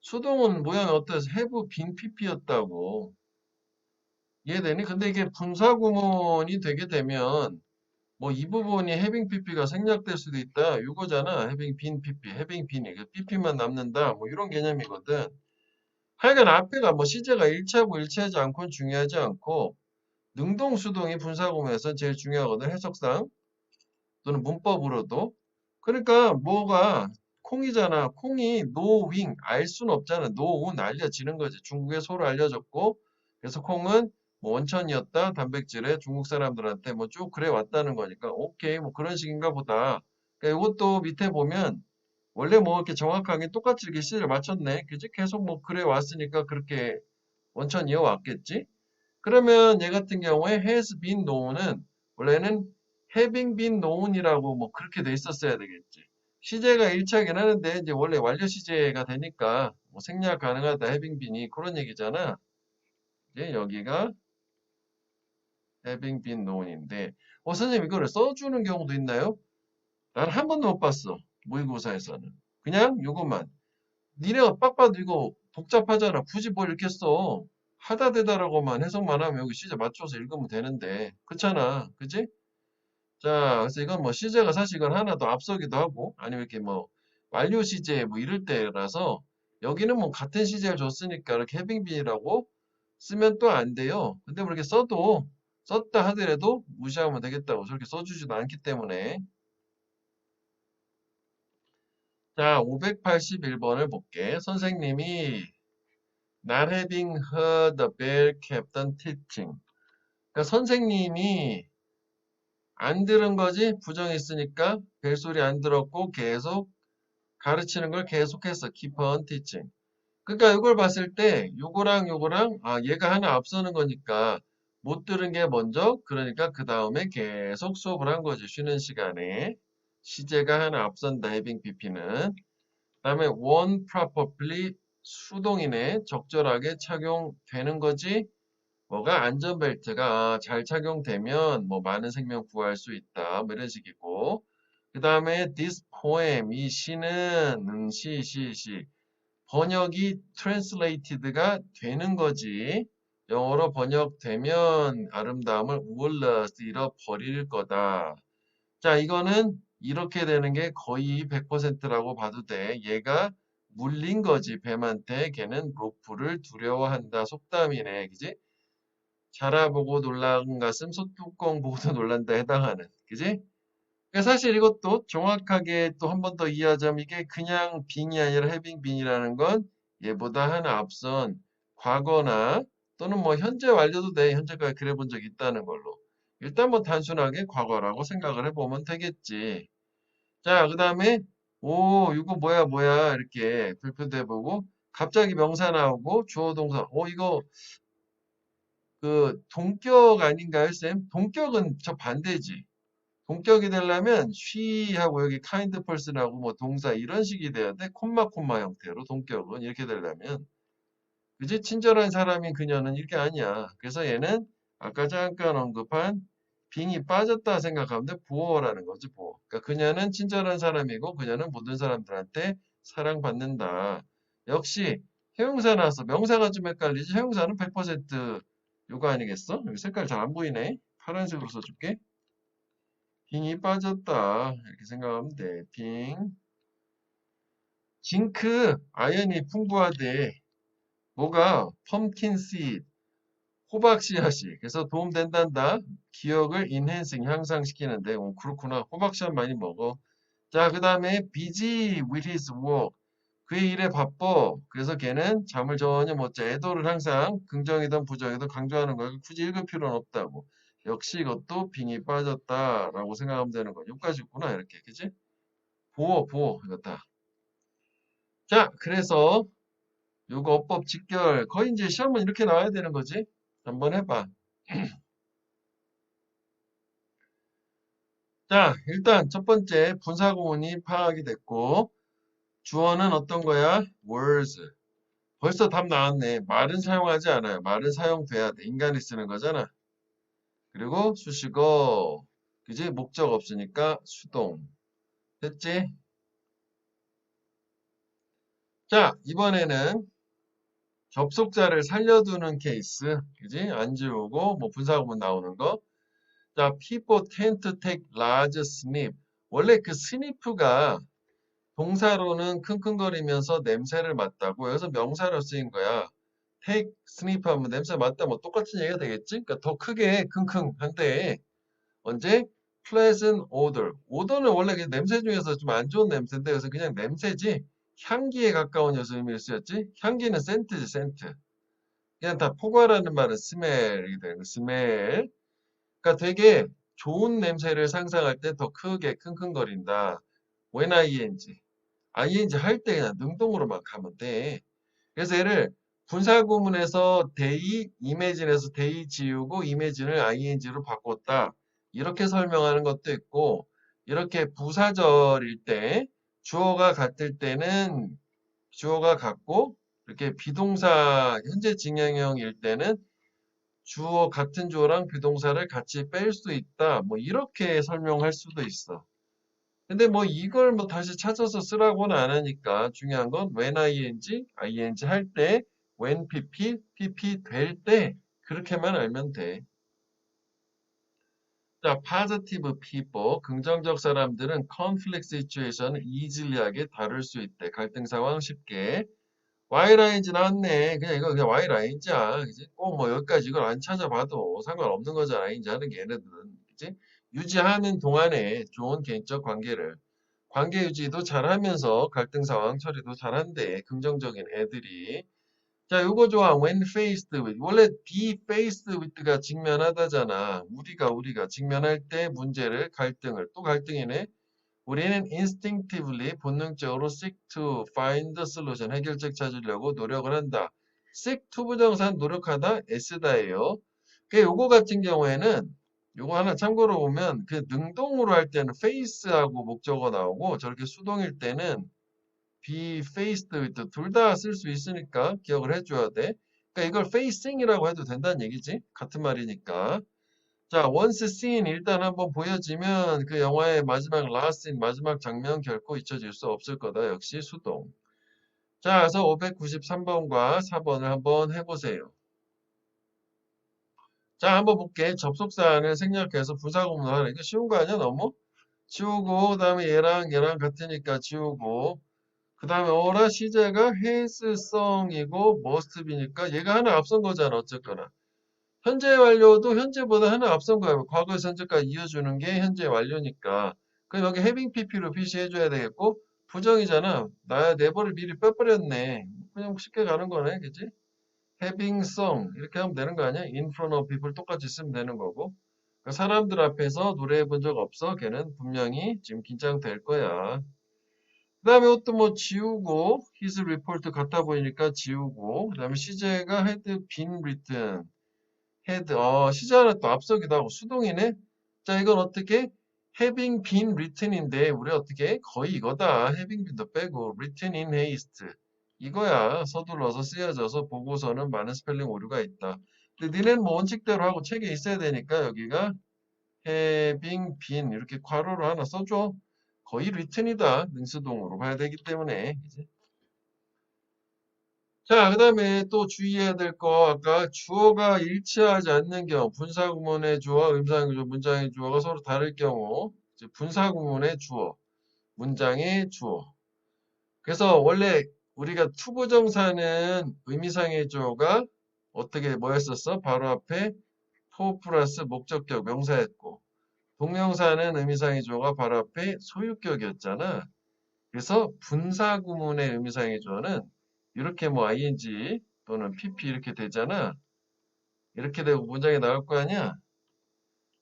수동은 모양이 어때서 have been pp였다고. 이해되니? 근데 이게 분사 구문이 되게 되면 뭐 이 부분이 having pp가 생략될 수도 있다. 이거잖아. having been pp, having been이 pp만 남는다. 뭐 이런 개념이거든. 하여간 앞에가 뭐 시제가 일치하고 일치하지 않고는 중요하지 않고 능동 수동이 분사 구문에서 제일 중요하거든. 해석상. 또는 문법으로도. 그러니까 뭐가 콩이잖아. 콩이 노윙 알 수는 없잖아. 노운 알려지는 거지. 중국에 서로 알려졌고 그래서 콩은 뭐 원천이었다. 단백질에 중국 사람들한테 뭐 쭉 그래 왔다는 거니까 오케이 뭐 그런 식인가 보다. 그러니까 이것도 밑에 보면 원래 뭐 이렇게 정확하게 똑같이 이렇게 시를 맞췄네. 그지? 계속 뭐 그래 왔으니까 그렇게 원천 이어왔겠지? 그러면 얘 같은 경우에 has been known은 원래는 having been known이라고 뭐 그렇게 돼 있었어야 되겠지. 시제가 일치하긴 하는데 이제 원래 완료 시제가 되니까 뭐 생략 가능하다 having been이 그런 얘기잖아. 이제 여기가 having been known인데 선생님 이거를 써주는 경우도 있나요? 난 한 번도 못 봤어. 모의고사에서는. 그냥 요것만. 니네가 빡 봐도 이거 복잡하잖아. 굳이 뭘 이렇게 써. 하다 되다라고만 해석만 하면 여기 시제 맞춰서 읽으면 되는데. 그렇잖아. 그치? 자, 그래서 이건 뭐 시제가 사실 이건 하나 더 앞서기도 하고 아니면 이렇게 뭐 완료 시제 뭐 이럴 때라서 여기는 뭐 같은 시제를 줬으니까 이렇게 해빙빈이라고 쓰면 또 안 돼요. 근데 뭐 이렇게 써도 썼다 하더라도 무시하면 되겠다고 저렇게 써주지도 않기 때문에. 자, 581번을 볼게. 선생님이 Not having heard the bell kept on teaching. 그러니까 선생님이 안 들은 거지? 부정이 있으니까 벨소리 안 들었고 계속 가르치는 걸 계속했어. keep on teaching. 그러니까 이걸 봤을 때 요거랑 얘가 하나 앞서는 거니까 못 들은 게 먼저 그러니까 그 다음에 계속 수업을 한 거지. 쉬는 시간에. 시제가 하나 앞선다. having pp는. 그다음에 one properly 수동이네. 적절하게 착용되는 거지. 뭐가 안전벨트가 잘 착용되면 뭐 많은 생명 구할 수 있다. 뭐 이런 식이고. 그 다음에 this poem 이 시는 시 번역이 translated가 되는 거지. 영어로 번역되면 아름다움을 울러스 잃어버릴 거다. 자, 이거는 이렇게 되는 게 거의 100%라고 봐도 돼. 얘가 물린 거지, 뱀한테. 걔는 로프를 두려워한다. 속담이네. 그지? 자라보고 놀란 가슴, 소뚜껑 보고도 놀란다. 해당하는. 그지? 그러니까 사실 이것도 정확하게 또 한 번 더 이해하자면 이게 그냥 빙이 아니라 해빙 빙이라는 건 얘보다 하나 앞선 과거나 또는 뭐 현재 완료도 돼. 현재까지 그래 본 적이 있다는 걸로. 일단 뭐 단순하게 과거라고 생각을 해보면 되겠지. 자, 그 다음에 오, 이거 뭐야 뭐야 이렇게 발표도 해보고 갑자기 명사 나오고 주어 동사. 이거 그 동격 아닌가요, 쌤? 동격은 저 반대지. 동격이 되려면 she하고 여기 kind person하고 뭐 동사 이런 식이 돼야 돼. 콤마 형태로 동격은 이렇게 되려면. 그지? 친절한 사람인 그녀는 이게 아니야. 그래서 얘는 아까 잠깐 언급한 빙이 빠졌다 생각하면 돼. 보어라는 거지, 보어. 그러니까 그녀는 친절한 사람이고 그녀는 모든 사람들한테 사랑받는다. 역시 형용사 나왔어. 명사가 좀 헷갈리지. 형용사는 100% 요거 아니겠어? 여기 색깔 잘 안 보이네. 파란색으로 써줄게. 빙이 빠졌다. 이렇게 생각하면 돼. 빙. 징크, 아연이 풍부하대. 뭐가? 펌킨 씨드. 호박 씨앗이 그래서 도움된단다. 기억을 인핸싱 향상시키는데 그렇구나. 호박 씨앗 많이 먹어. 자, 그 다음에 busy with his work. 그의 일에 바빠. 그래서 걔는 잠을 전혀 못 자. 애도를 항상 긍정이든 부정이든 강조하는 거야. 굳이 읽을 필요는 없다고. 역시 이것도 빙이 빠졌다라고 생각하면 되는 거야. 여기까지 있구나. 이렇게. 그지? 보호 이거다. 자, 그래서 요거 어법 직결 거의 이제 시험은 이렇게 나와야 되는 거지. 한번 해봐. 자, 일단 첫 번째 분사구문이 파악이 됐고 주어는 어떤 거야? words. 벌써 답 나왔네. 말은 사용하지 않아요. 말은 사용돼야 돼. 인간이 쓰는 거잖아. 그리고 수식어. 그지? 목적 없으니까 수동. 됐지? 자, 이번에는 접속자를 살려두는 케이스. 그지? 안 지우고 뭐 분사구문 나오는 거. 자, people tend to take large sniff. 원래 그 스니프가 동사로는 킁킁거리면서 냄새를 맡다고 여기서 명사로 쓰인 거야. take, sniff 하면 냄새 맡다 뭐 똑같은 얘기가 되겠지? 그러니까 더 크게 킁킁한데 언제? pleasant odor. odor는 원래 그 냄새 중에서 좀 안 좋은 냄새인데 그래서 그냥 냄새지 향기에 가까운 여서 의미를 쓰였지? 향기는 센트지 센트. 그냥 다 포괄하는 말은 smell이 되는 거 smell. 그러니까 되게 좋은 냄새를 상상할 때 더 크게 킁킁거린다. when ing. ing 할 때 그냥 능동으로만 가면 돼. 그래서 얘를 분사구문에서 they, imagine에서 they 지우고 imagine을 ing로 바꿨다. 이렇게 설명하는 것도 있고 이렇게 부사절일 때 주어가 같을 때는 주어가 같고 이렇게 비동사 현재 진행형일 때는 주어 같은 주어랑 비동사를 같이 뺄 수 있다. 뭐 이렇게 설명할 수도 있어. 근데 뭐 이걸 뭐 다시 찾아서 쓰라고는 안 하니까 중요한 건 when ing 할 때, when pp 될 때 그렇게만 알면 돼. 자, positive people, 긍정적 사람들은 conflict situation을 easily하게 다룰 수 있대. 갈등 상황 쉽게. Y라인지 나왔네. 그냥 이거 그냥 Y라인지야. 그지? 꼭 뭐 여기까지 이걸 안 찾아봐도 상관없는 거잖아. 인지 하는 게 얘네들은. 그지? 유지하는 동안에 좋은 개인적 관계를. 관계 유지도 잘하면서 갈등 상황 처리도 잘한대. 긍정적인 애들이. 자, 요거 좋아. When faced with. 원래 be faced with가 직면하다잖아. 우리가 직면할 때 문제를, 갈등을. 또 갈등이네. 우리는 instinctively 본능적으로 seek to find the solution 해결책 찾으려고 노력을 한다. seek to 부정사는 노력하다 애쓰다예요. 그 요거 같은 경우에는 요거 하나 참고로 보면 그 능동으로 할 때는 face하고 목적어 나오고 저렇게 수동일 때는 be faced with 둘 다 쓸 수 있으니까 기억을 해줘야 돼. 그러니까 이걸 facing이라고 해도 된다는 얘기지. 같은 말이니까. 자, once seen 일단 한번 보여지면 그 영화의 마지막 last scene 마지막 장면 결코 잊혀질 수 없을 거다. 역시 수동. 자, 그래서 593번과 4번을 한번 해보세요. 자, 한번 볼게. 접속사안을 생략해서 부사구문을 하는. 이거 쉬운 거 아니야, 너무? 지우고, 그 다음에 얘랑 같으니까 지우고, 그 다음에 어라 시제가 해스성이고 mustbe니까 얘가 하나 앞선 거잖아, 어쨌거나. 현재 완료도 현재보다 하나 앞선 거야. 과거에서 현재까지 이어주는 게 현재 완료니까. 그럼 여기 having pp로 표시해줘야 되겠고, 부정이잖아. 나야 네버를 미리 빼버렸네. 그냥 쉽게 가는 거네, 그지? having some 이렇게 하면 되는 거 아니야? in front of people 똑같이 쓰면 되는 거고. 사람들 앞에서 노래해 본 적 없어. 걔는 분명히 지금 긴장될 거야. 그 다음에 또 뭐 지우고 his report 같아 보이니까 지우고 그 다음에 시제가 had been written had 시제는 또 앞서기도 하고 수동이네. 자 이건 어떻게 having been written인데 우리 어떻게 거의 이거다. having been도 빼고 written in haste 이거야. 서둘러서 쓰여져서 보고서는 많은 스펠링 오류가 있다. 근데 니네는 뭐 원칙대로 하고 책에 있어야 되니까 여기가 having been 이렇게 괄호로 하나 써줘. 거의 written이다. 능수동으로 봐야 되기 때문에 이제. 자, 그 다음에 또 주의해야 될 거, 아까 주어가 일치하지 않는 경우, 분사구문의 주어, 의미상의 주어, 문장의 주어가 서로 다를 경우, 이제 분사구문의 주어, 문장의 주어. 그래서 원래 우리가 투부정사는 의미상의 주어가 어떻게 뭐였었어? 바로 앞에 for 플러스 목적격 명사였고, 동명사는 의미상의 주어가 바로 앞에 소유격이었잖아. 그래서 분사구문의 의미상의 주어는 이렇게 뭐 ing 또는 pp 이렇게 되잖아. 이렇게 되고 문장이 나올 거 아니야.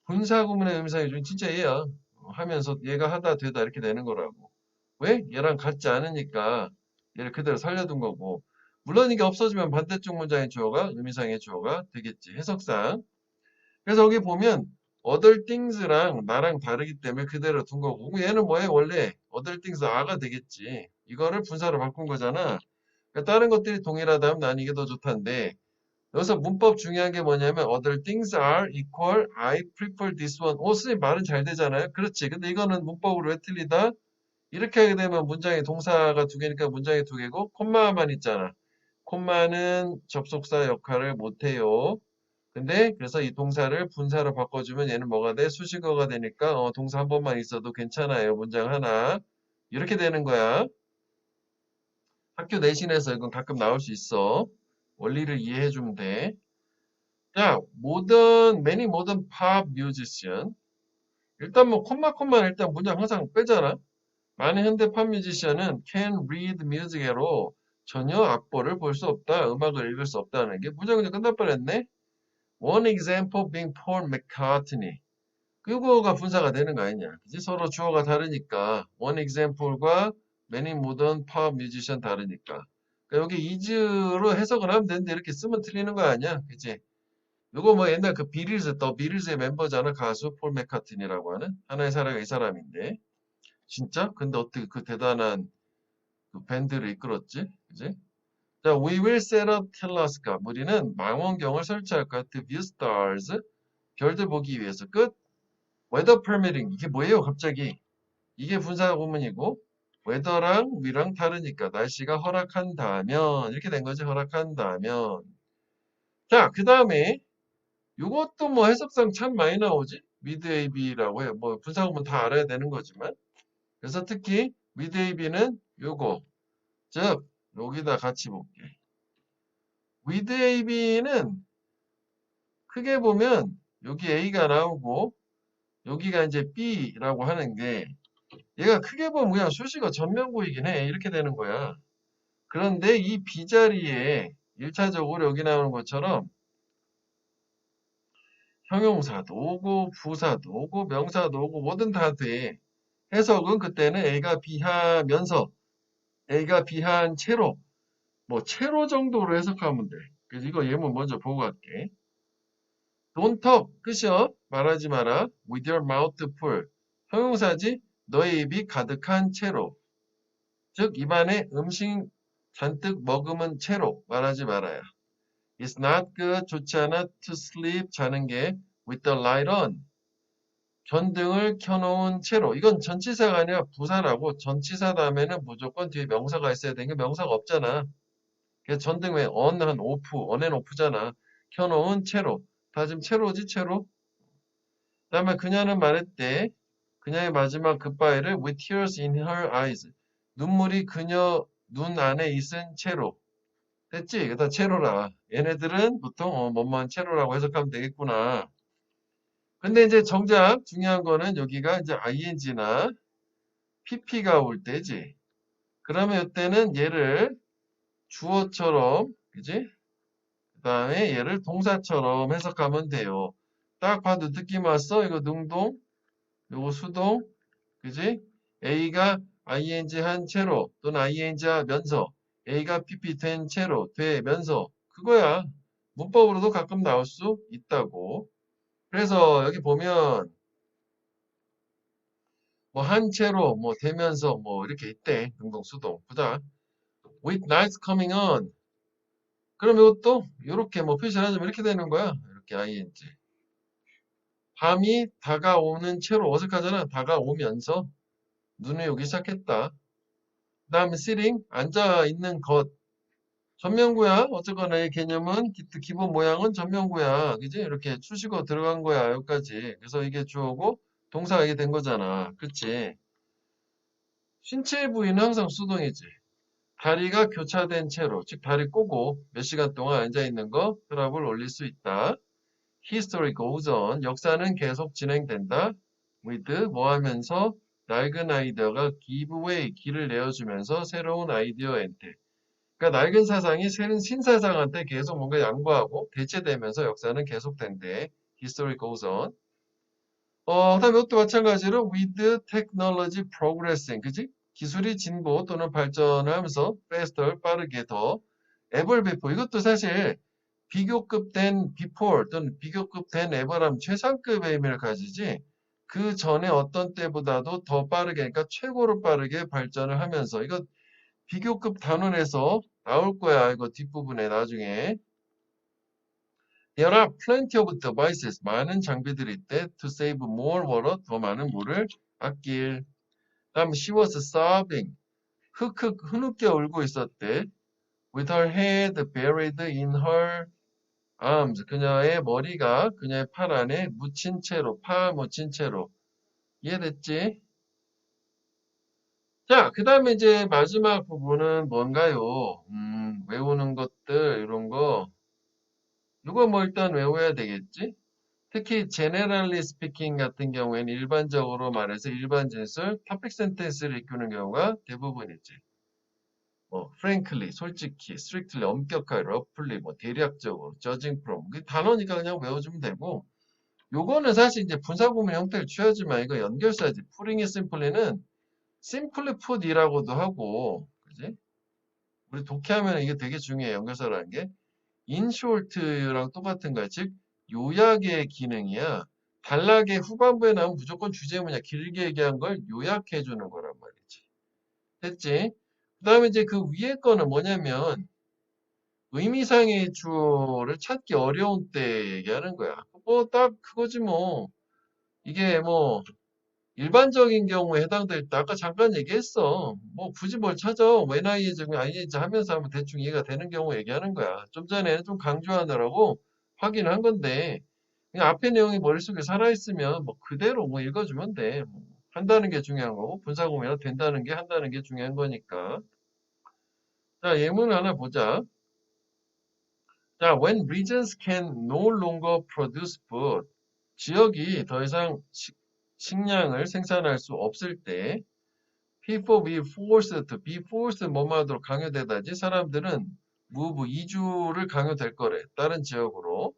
분사구문의 의미상의 주어는 진짜 얘야. 하면서 얘가 하다 되다 이렇게 되는 거라고. 왜? 얘랑 같지 않으니까 얘를 그대로 살려둔 거고. 물론 이게 없어지면 반대쪽 문장의 주어가 의미상의 주어가 되겠지. 해석상. 그래서 여기 보면 other things랑 나랑 다르기 때문에 그대로 둔 거고 얘는 뭐해? 원래 other things are가 되겠지. 이거를 분사로 바꾼 거잖아. 그러니까 다른 것들이 동일하다면 난 이게 더 좋단데 여기서 문법 중요한 게 뭐냐면 other things are equal I prefer this one. 선생님 말은 잘 되잖아요. 그렇지. 근데 이거는 문법으로 왜 틀리다? 이렇게 하게 되면 문장에 동사가 두 개니까 문장이 두 개고 콤마만 있잖아. 콤마는 접속사 역할을 못해요. 근데 그래서 이 동사를 분사로 바꿔주면 얘는 뭐가 돼? 수식어가 되니까 동사 한 번만 있어도 괜찮아요. 문장 하나. 이렇게 되는 거야. 학교 내신에서 이건 가끔 나올 수 있어. 원리를 이해해 주면 돼. 자, many modern pop musician. 일단 뭐 콤마는 일단 문장 항상 빼잖아. 많은 현대 팝 뮤지션은 can read music으로 전혀 악보를 볼 수 없다. 음악을 읽을 수 없다는 게 문장이 끝날 뻔했네. One example being Paul McCartney. 그거가 분사가 되는 거 아니냐. 그지? 서로 주어가 다르니까. One example과 many modern pop musician 다르니까. 그러니까 여기 is로 해석을 하면 되는데 이렇게 쓰면 틀리는 거 아니야. 그지? 이거 뭐 옛날 그 비틀즈, 더 비틀즈의 멤버잖아. 가수 폴 맥카트니라고 하는. 하나의 사례가 이 사람인데. 진짜? 근데 어떻게 그 대단한 그 밴드를 이끌었지? 그지? 자, we will set up telescope. 우리는 망원경을 설치할 거야. To view stars. 별들 보기 위해서. 끝. weather permitting. 이게 뭐예요, 갑자기? 이게 분사 구문이고, weather랑 we랑 다르니까 날씨가 허락한다면 이렇게 된 거지. 허락한다면. 자, 그 다음에 이것도 뭐 해석상 참 많이 나오지. with AB라고 해요. 뭐 분사 구문 다 알아야 되는 거지만. 그래서 특히 with AB는 요거. 즉, 여기다 같이 볼게. with AB는 크게 보면 여기 A가 나오고 여기가 이제 B라고 하는 게 얘가 크게 보면 그냥 수식어 전면구이긴 해. 이렇게 되는 거야. 그런데 이 B 자리에 1차적으로 여기 나오는 것처럼 형용사도 오고 부사도 오고 명사도 오고 뭐든 다 돼. 해석은 그때는 A가 B하면서 A가 B한 채로 뭐 채로 정도로 해석하면 돼. 그래서 이거 예문 먼저 보고 갈게. Don't talk. 끝이요. 말하지 마라. With your mouth full. 형용사지. 너의 입이 가득한 채로. 즉 입안에 음식 잔뜩 머금은 채로 말하지 말아야. It's not good. 좋지 않아. To sleep. 자는 게 with the light on. 전등을 켜놓은 채로. 이건 전치사가 아니라 부사라고. 전치사 다음에는 무조건 뒤에 명사가 있어야 되는 게 명사가 없잖아. 그래서 전등 왜 on 한 오프, on and off잖아. 켜놓은 채로. 다 지금 채로지 채로. 그다음에 그녀는 말했대. 그녀의 마지막 굿바이를 with tears in her eyes. 눈물이 그녀 눈 안에 있은 채로. 됐지? 그다 채로라. 얘네들은 보통 뭐뭐한 채로라고 해석하면 되겠구나. 근데 이제 정작 중요한 거는 여기가 이제 ing나 pp가 올 때지. 그러면 이때는 얘를 주어처럼, 그지? 그 다음에 얘를 동사처럼 해석하면 돼요. 딱 봐도 느낌 왔어? 이거 능동, 요거 수동, 그지? A가 ing 한 채로 또는 ing 하면서 A가 PP 된 채로 되면서 그거야. 문법으로도 가끔 나올 수 있다고. 그래서 여기 보면 뭐 한 채로 뭐 되면서 뭐 이렇게 있대. 능동 수동. 보자. With nights coming on. 그럼 이것도 이렇게 뭐 표시를 하자면 이렇게 되는 거야. 이렇게 ing. 밤이 다가오는 채로 어색하잖아. 다가오면서 눈이 오기 시작했다. 그 다음에 sitting, 앉아있는 것. 전면구야. 어쨌거나 이 개념은 기본 모양은 전면구야. 그지? 이렇게 수식어 들어간 거야. 여기까지. 그래서 이게 주어고 동사가 이게 된 거잖아. 그치? 신체 부위는 항상 수동이지. 다리가 교차된 채로, 즉 다리 꼬고 몇 시간 동안 앉아있는 거 트러블 올릴 수 있다. History goes on. 역사는 계속 진행된다. With 뭐 하면서 낡은 아이디어가 give way, 길을 내어주면서 새로운 아이디어한테. 그러니까 낡은 사상이 새로운 신사상한테 계속 뭔가 양보하고 대체되면서 역사는 계속된대. History goes on. 그다음에 이것도 마찬가지로 with technology progressing, 그지? 기술이 진보 또는 발전하면서 faster, 빠르게 더 ever before. 이것도 사실 비교급 된 before 또는 비교급 된 ever라면 최상급의 의미를 가지지. 그 전에 어떤 때보다도 더 빠르게, 그러니까 최고로 빠르게 발전을 하면서 이거 비교급 단원에서 나올 거야. 이거 뒷부분에 나중에. There are plenty of devices. 많은 장비들이 있대. To save more water. 더 많은 물을 아낄. 다음 she was sobbing. 흐느껴 울고 있었대. With her head buried in her arms. 그녀의 머리가 그녀의 팔 안에 묻힌 채로, 묻힌 채로. 이해됐지? 자, 그 다음에 이제 마지막 부분은 뭔가요? 외우는 것들, 이런 거. 이거 뭐 일단 외워야 되겠지? 특히 generally speaking 같은 경우에는 일반적으로 말해서 일반 진술, topic sentence를 이끄는 경우가 대부분이지. 뭐 frankly, 솔직히, strictly, 엄격하게, roughly, 뭐 대략적으로, judging from. 그 단어니까 그냥 외워주면 되고. 요거는 사실 이제 분사구문 형태를 취하지만 이거 연결사지. putting it simply는 simply put이라고도 하고, 그지? 우리 독해하면 이게 되게 중요해, 연결사라는 게. in short랑 똑같은 거야. 즉, 요약의 기능이야. 단락의 후반부에 나오면 무조건 주제문이야. 길게 얘기한 걸 요약해 주는 거란 말이지. 됐지? 그 다음에 이제 그 위에 거는 뭐냐면, 의미상의 주어를 찾기 어려운 때 얘기하는 거야. 뭐, 딱 그거지 뭐. 이게 뭐, 일반적인 경우에 해당될 때 아까 잠깐 얘기했어. 뭐 굳이 뭘 찾아. when ing, ing 하면서 하면 대충 이해가 되는 경우 얘기하는 거야. 좀 전에 좀 강조하느라고 확인한 건데 그냥 앞에 내용이 머릿속에 살아있으면 뭐 그대로 뭐 읽어주면 돼. 뭐 한다는 게 중요한 거고 분사구문이나 된다는 게 한다는 게 중요한 거니까. 자, 예문 하나 보자. 자, when regions can no longer produce food. 지역이 더 이상 식량을 생산할 수 없을 때 people be forced to be forced 뭐뭐하도록 강요되다지 사람들은 move 이주를 강요될 거래. 다른 지역으로.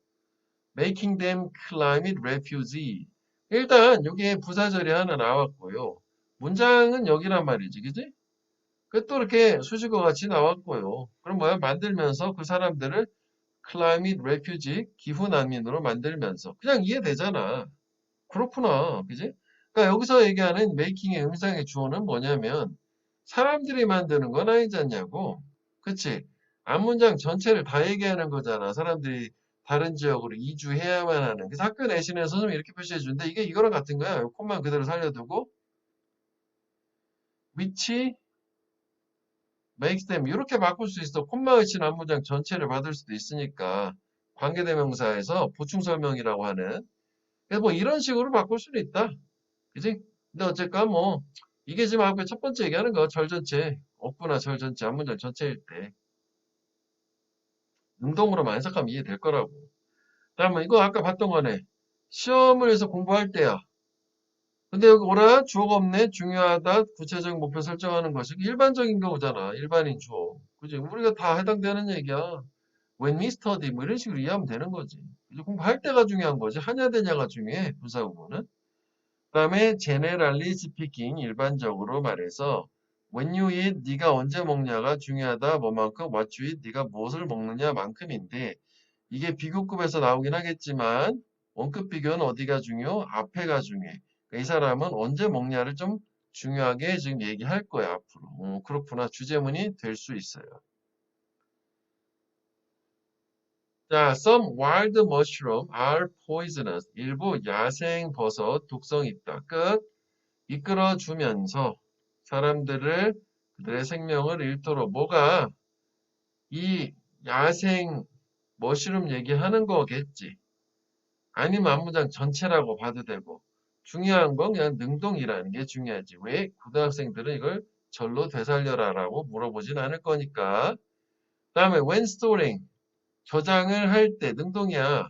making them climate refugee. 일단 여기에 부사절이 하나 나왔고요. 문장은 여기란 말이지. 그지? 그 또 이렇게 수식어 같이 나왔고요. 그럼 뭐야? 만들면서 그 사람들을 climate refugee 기후 난민으로 만들면서 그냥 이해되잖아. 그렇구나. 그지? 그러니까 여기서 얘기하는 making의 음성의 주어는 뭐냐면 사람들이 만드는 건 아니지 않냐고. 그치? 앞문장 전체를 다 얘기하는 거잖아. 사람들이 다른 지역으로 이주해야만 하는. 그래서 학교 내신에 선생님이 이렇게 표시해 주는데 이게 이거랑 같은 거야. 요 콤만 그대로 살려두고 which makes them 이렇게 바꿀 수 있어. 콤마 위치는 앞문장 전체를 받을 수도 있으니까 관계대명사에서 보충 설명이라고 하는. 그래서 뭐 이런 식으로 바꿀 수는 있다. 그지? 근데 어쨌건 뭐 이게 지금 앞에 첫 번째 얘기하는 거 절 전체 없구나 절 전체 앞문장 전체일 때 능동으로만 해석하면 이해될 거라고. 다음에 이거 아까 봤던 거네. 시험을 해서 공부할 때야. 근데 여기 오라 주어가 없네. 중요하다. 구체적 목표 설정하는 것이 일반적인 경우잖아. 일반인 주어. 그지? 우리가 다 해당되는 얘기야. when we study 뭐 이런 식으로 이해하면 되는 거지. 이제 공부할 때가 중요한 거지. 하냐 되냐가 중요해. 분사구문은. 그다음에 generally speaking 일반적으로 말해서 when you eat 네가 언제 먹냐가 중요하다. 뭐만큼 what you eat 네가 무엇을 먹느냐만큼인데 이게 비교급에서 나오긴 하겠지만 원급 비교는 어디가 중요? 앞에가 중요해. 그러니까 이 사람은 언제 먹냐를 좀 중요하게 지금 얘기할 거야 앞으로. 그렇구나. 주제문이 될 수 있어요. 자, some wild mushroom are poisonous. 일부 야생 버섯 독성이 있다. 끝. 이끌어주면서 사람들을 그들의 생명을 잃도록 뭐가 이 야생 머시룸 얘기하는 거겠지. 아니면 앞문장 전체라고 봐도 되고 중요한 건 그냥 능동이라는 게 중요하지. 왜 고등학생들은 이걸 절로 되살려라라고 물어보진 않을 거니까. 다음에 when storing 저장을 할 때 능동이야.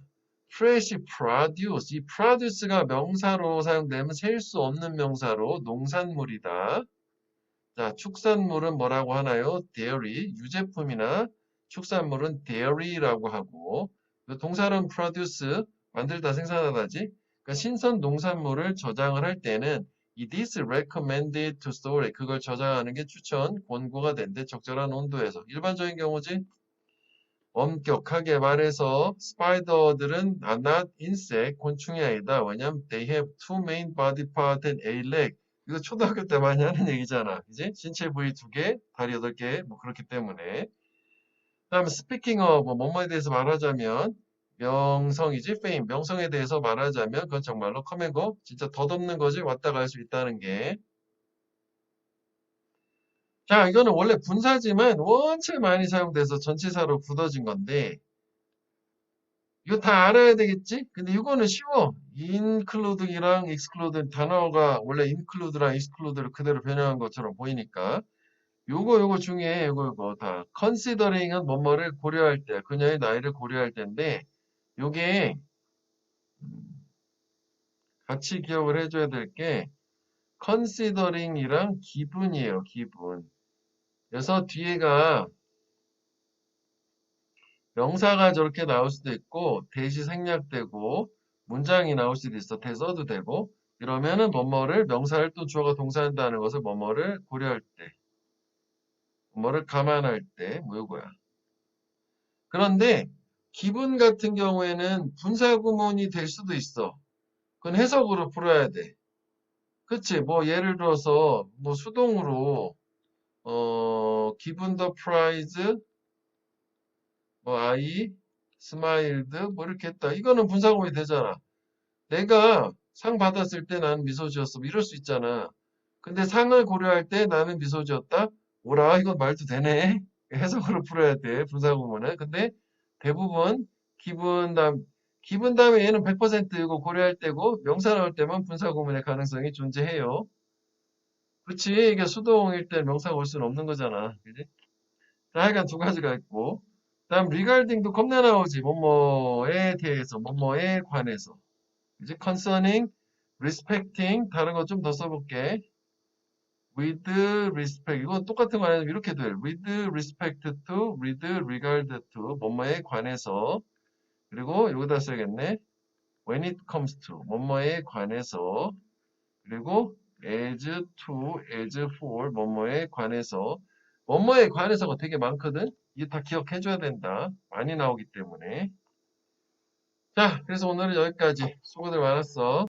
fresh produce 이 produce가 명사로 사용되면 셀 수 없는 명사로 농산물이다. 자, 축산물은 뭐라고 하나요? dairy 유제품이나 축산물은 dairy라고 하고 그 동사는 produce 만들다 생산하다지. 그러니까 신선 농산물을 저장을 할 때는 이 this recommended to store 그걸 저장하는 게 추천 권고가 된대 적절한 온도에서 일반적인 경우지. 엄격하게 말해서 스파이더들은 are not insect, 곤충이 아니다. 왜냐면 they have two main body part and a leg. 이거 초등학교 때 많이 하는 얘기잖아. 그지? 신체 부위 두 개, 다리 8개, 뭐 그렇기 때문에. 그다음에 speaking of 뭐뭐에 대해서 말하자면 명성이지, fame. 명성에 대해서 말하자면 그건 정말로 컴앤고 진짜 덧없는 거지 왔다 갈 수 있다는 게. 자, 이거는 원래 분사지만 원체 많이 사용돼서 전치사로 굳어진 건데 이거 다 알아야 되겠지? 근데 이거는 쉬워. include이랑 exclude 단어가 원래 include랑 exclude를 그대로 변형한 것처럼 보이니까 요거 중에 요거 다 considering은 뭐뭐를 고려할 때 그녀의 나이를 고려할 때인데 요게 같이 기억을 해줘야 될 게 considering이랑 기분이에요. 기분. 그래서 뒤에가 명사가 저렇게 나올 수도 있고 대시 생략되고 문장이 나올 수도 있어. 대써도 되고 이러면은 뭐뭐를 명사를 또 주어가 동사한다는 것을 뭐뭐를 고려할 때 뭐를 감안할 때 뭐 요거야. 그런데 기분 같은 경우에는 분사구문이 될 수도 있어. 그건 해석으로 풀어야 돼. 그치? 뭐 예를 들어서 뭐 수동으로 기분 더 프라이즈 뭐 I 스마일드 뭐 이렇게 했다. 이거는 분사구문이 되잖아. 내가 상 받았을 때 나는 미소 지었어. 뭐 이럴 수 있잖아. 근데 상을 고려할 때 나는 미소 지었다? 뭐라? 이건 말도 되네. 해석으로 풀어야 돼. 분사구문은. 근데 대부분 기분 다음에 얘는 100% 이거 고려할 때고 명사 나올 때만 분사구문의 가능성이 존재해요. 그렇지. 이게 수동일 때 명사가 올 수는 없는 거잖아. 그지? 자, 하여간 두 가지가 있고. 다음 regarding도 겁나 나오지. 뭐뭐에 대해서, 뭐뭐에 관해서. 이제 concerning, respecting 다른 거 좀 더 써볼게. with respect 이건 똑같은 거 아니면 이렇게 돼. with respect to, with regard to 뭐뭐에 관해서 그리고 여기다 써야겠네. when it comes to 뭐뭐에 관해서 그리고 as to, as for 뭐뭐에 관해서 뭐뭐에 관해서가 되게 많거든. 이게 다 기억해줘야 된다. 많이 나오기 때문에. 자, 그래서 오늘은 여기까지. 수고들 많았어.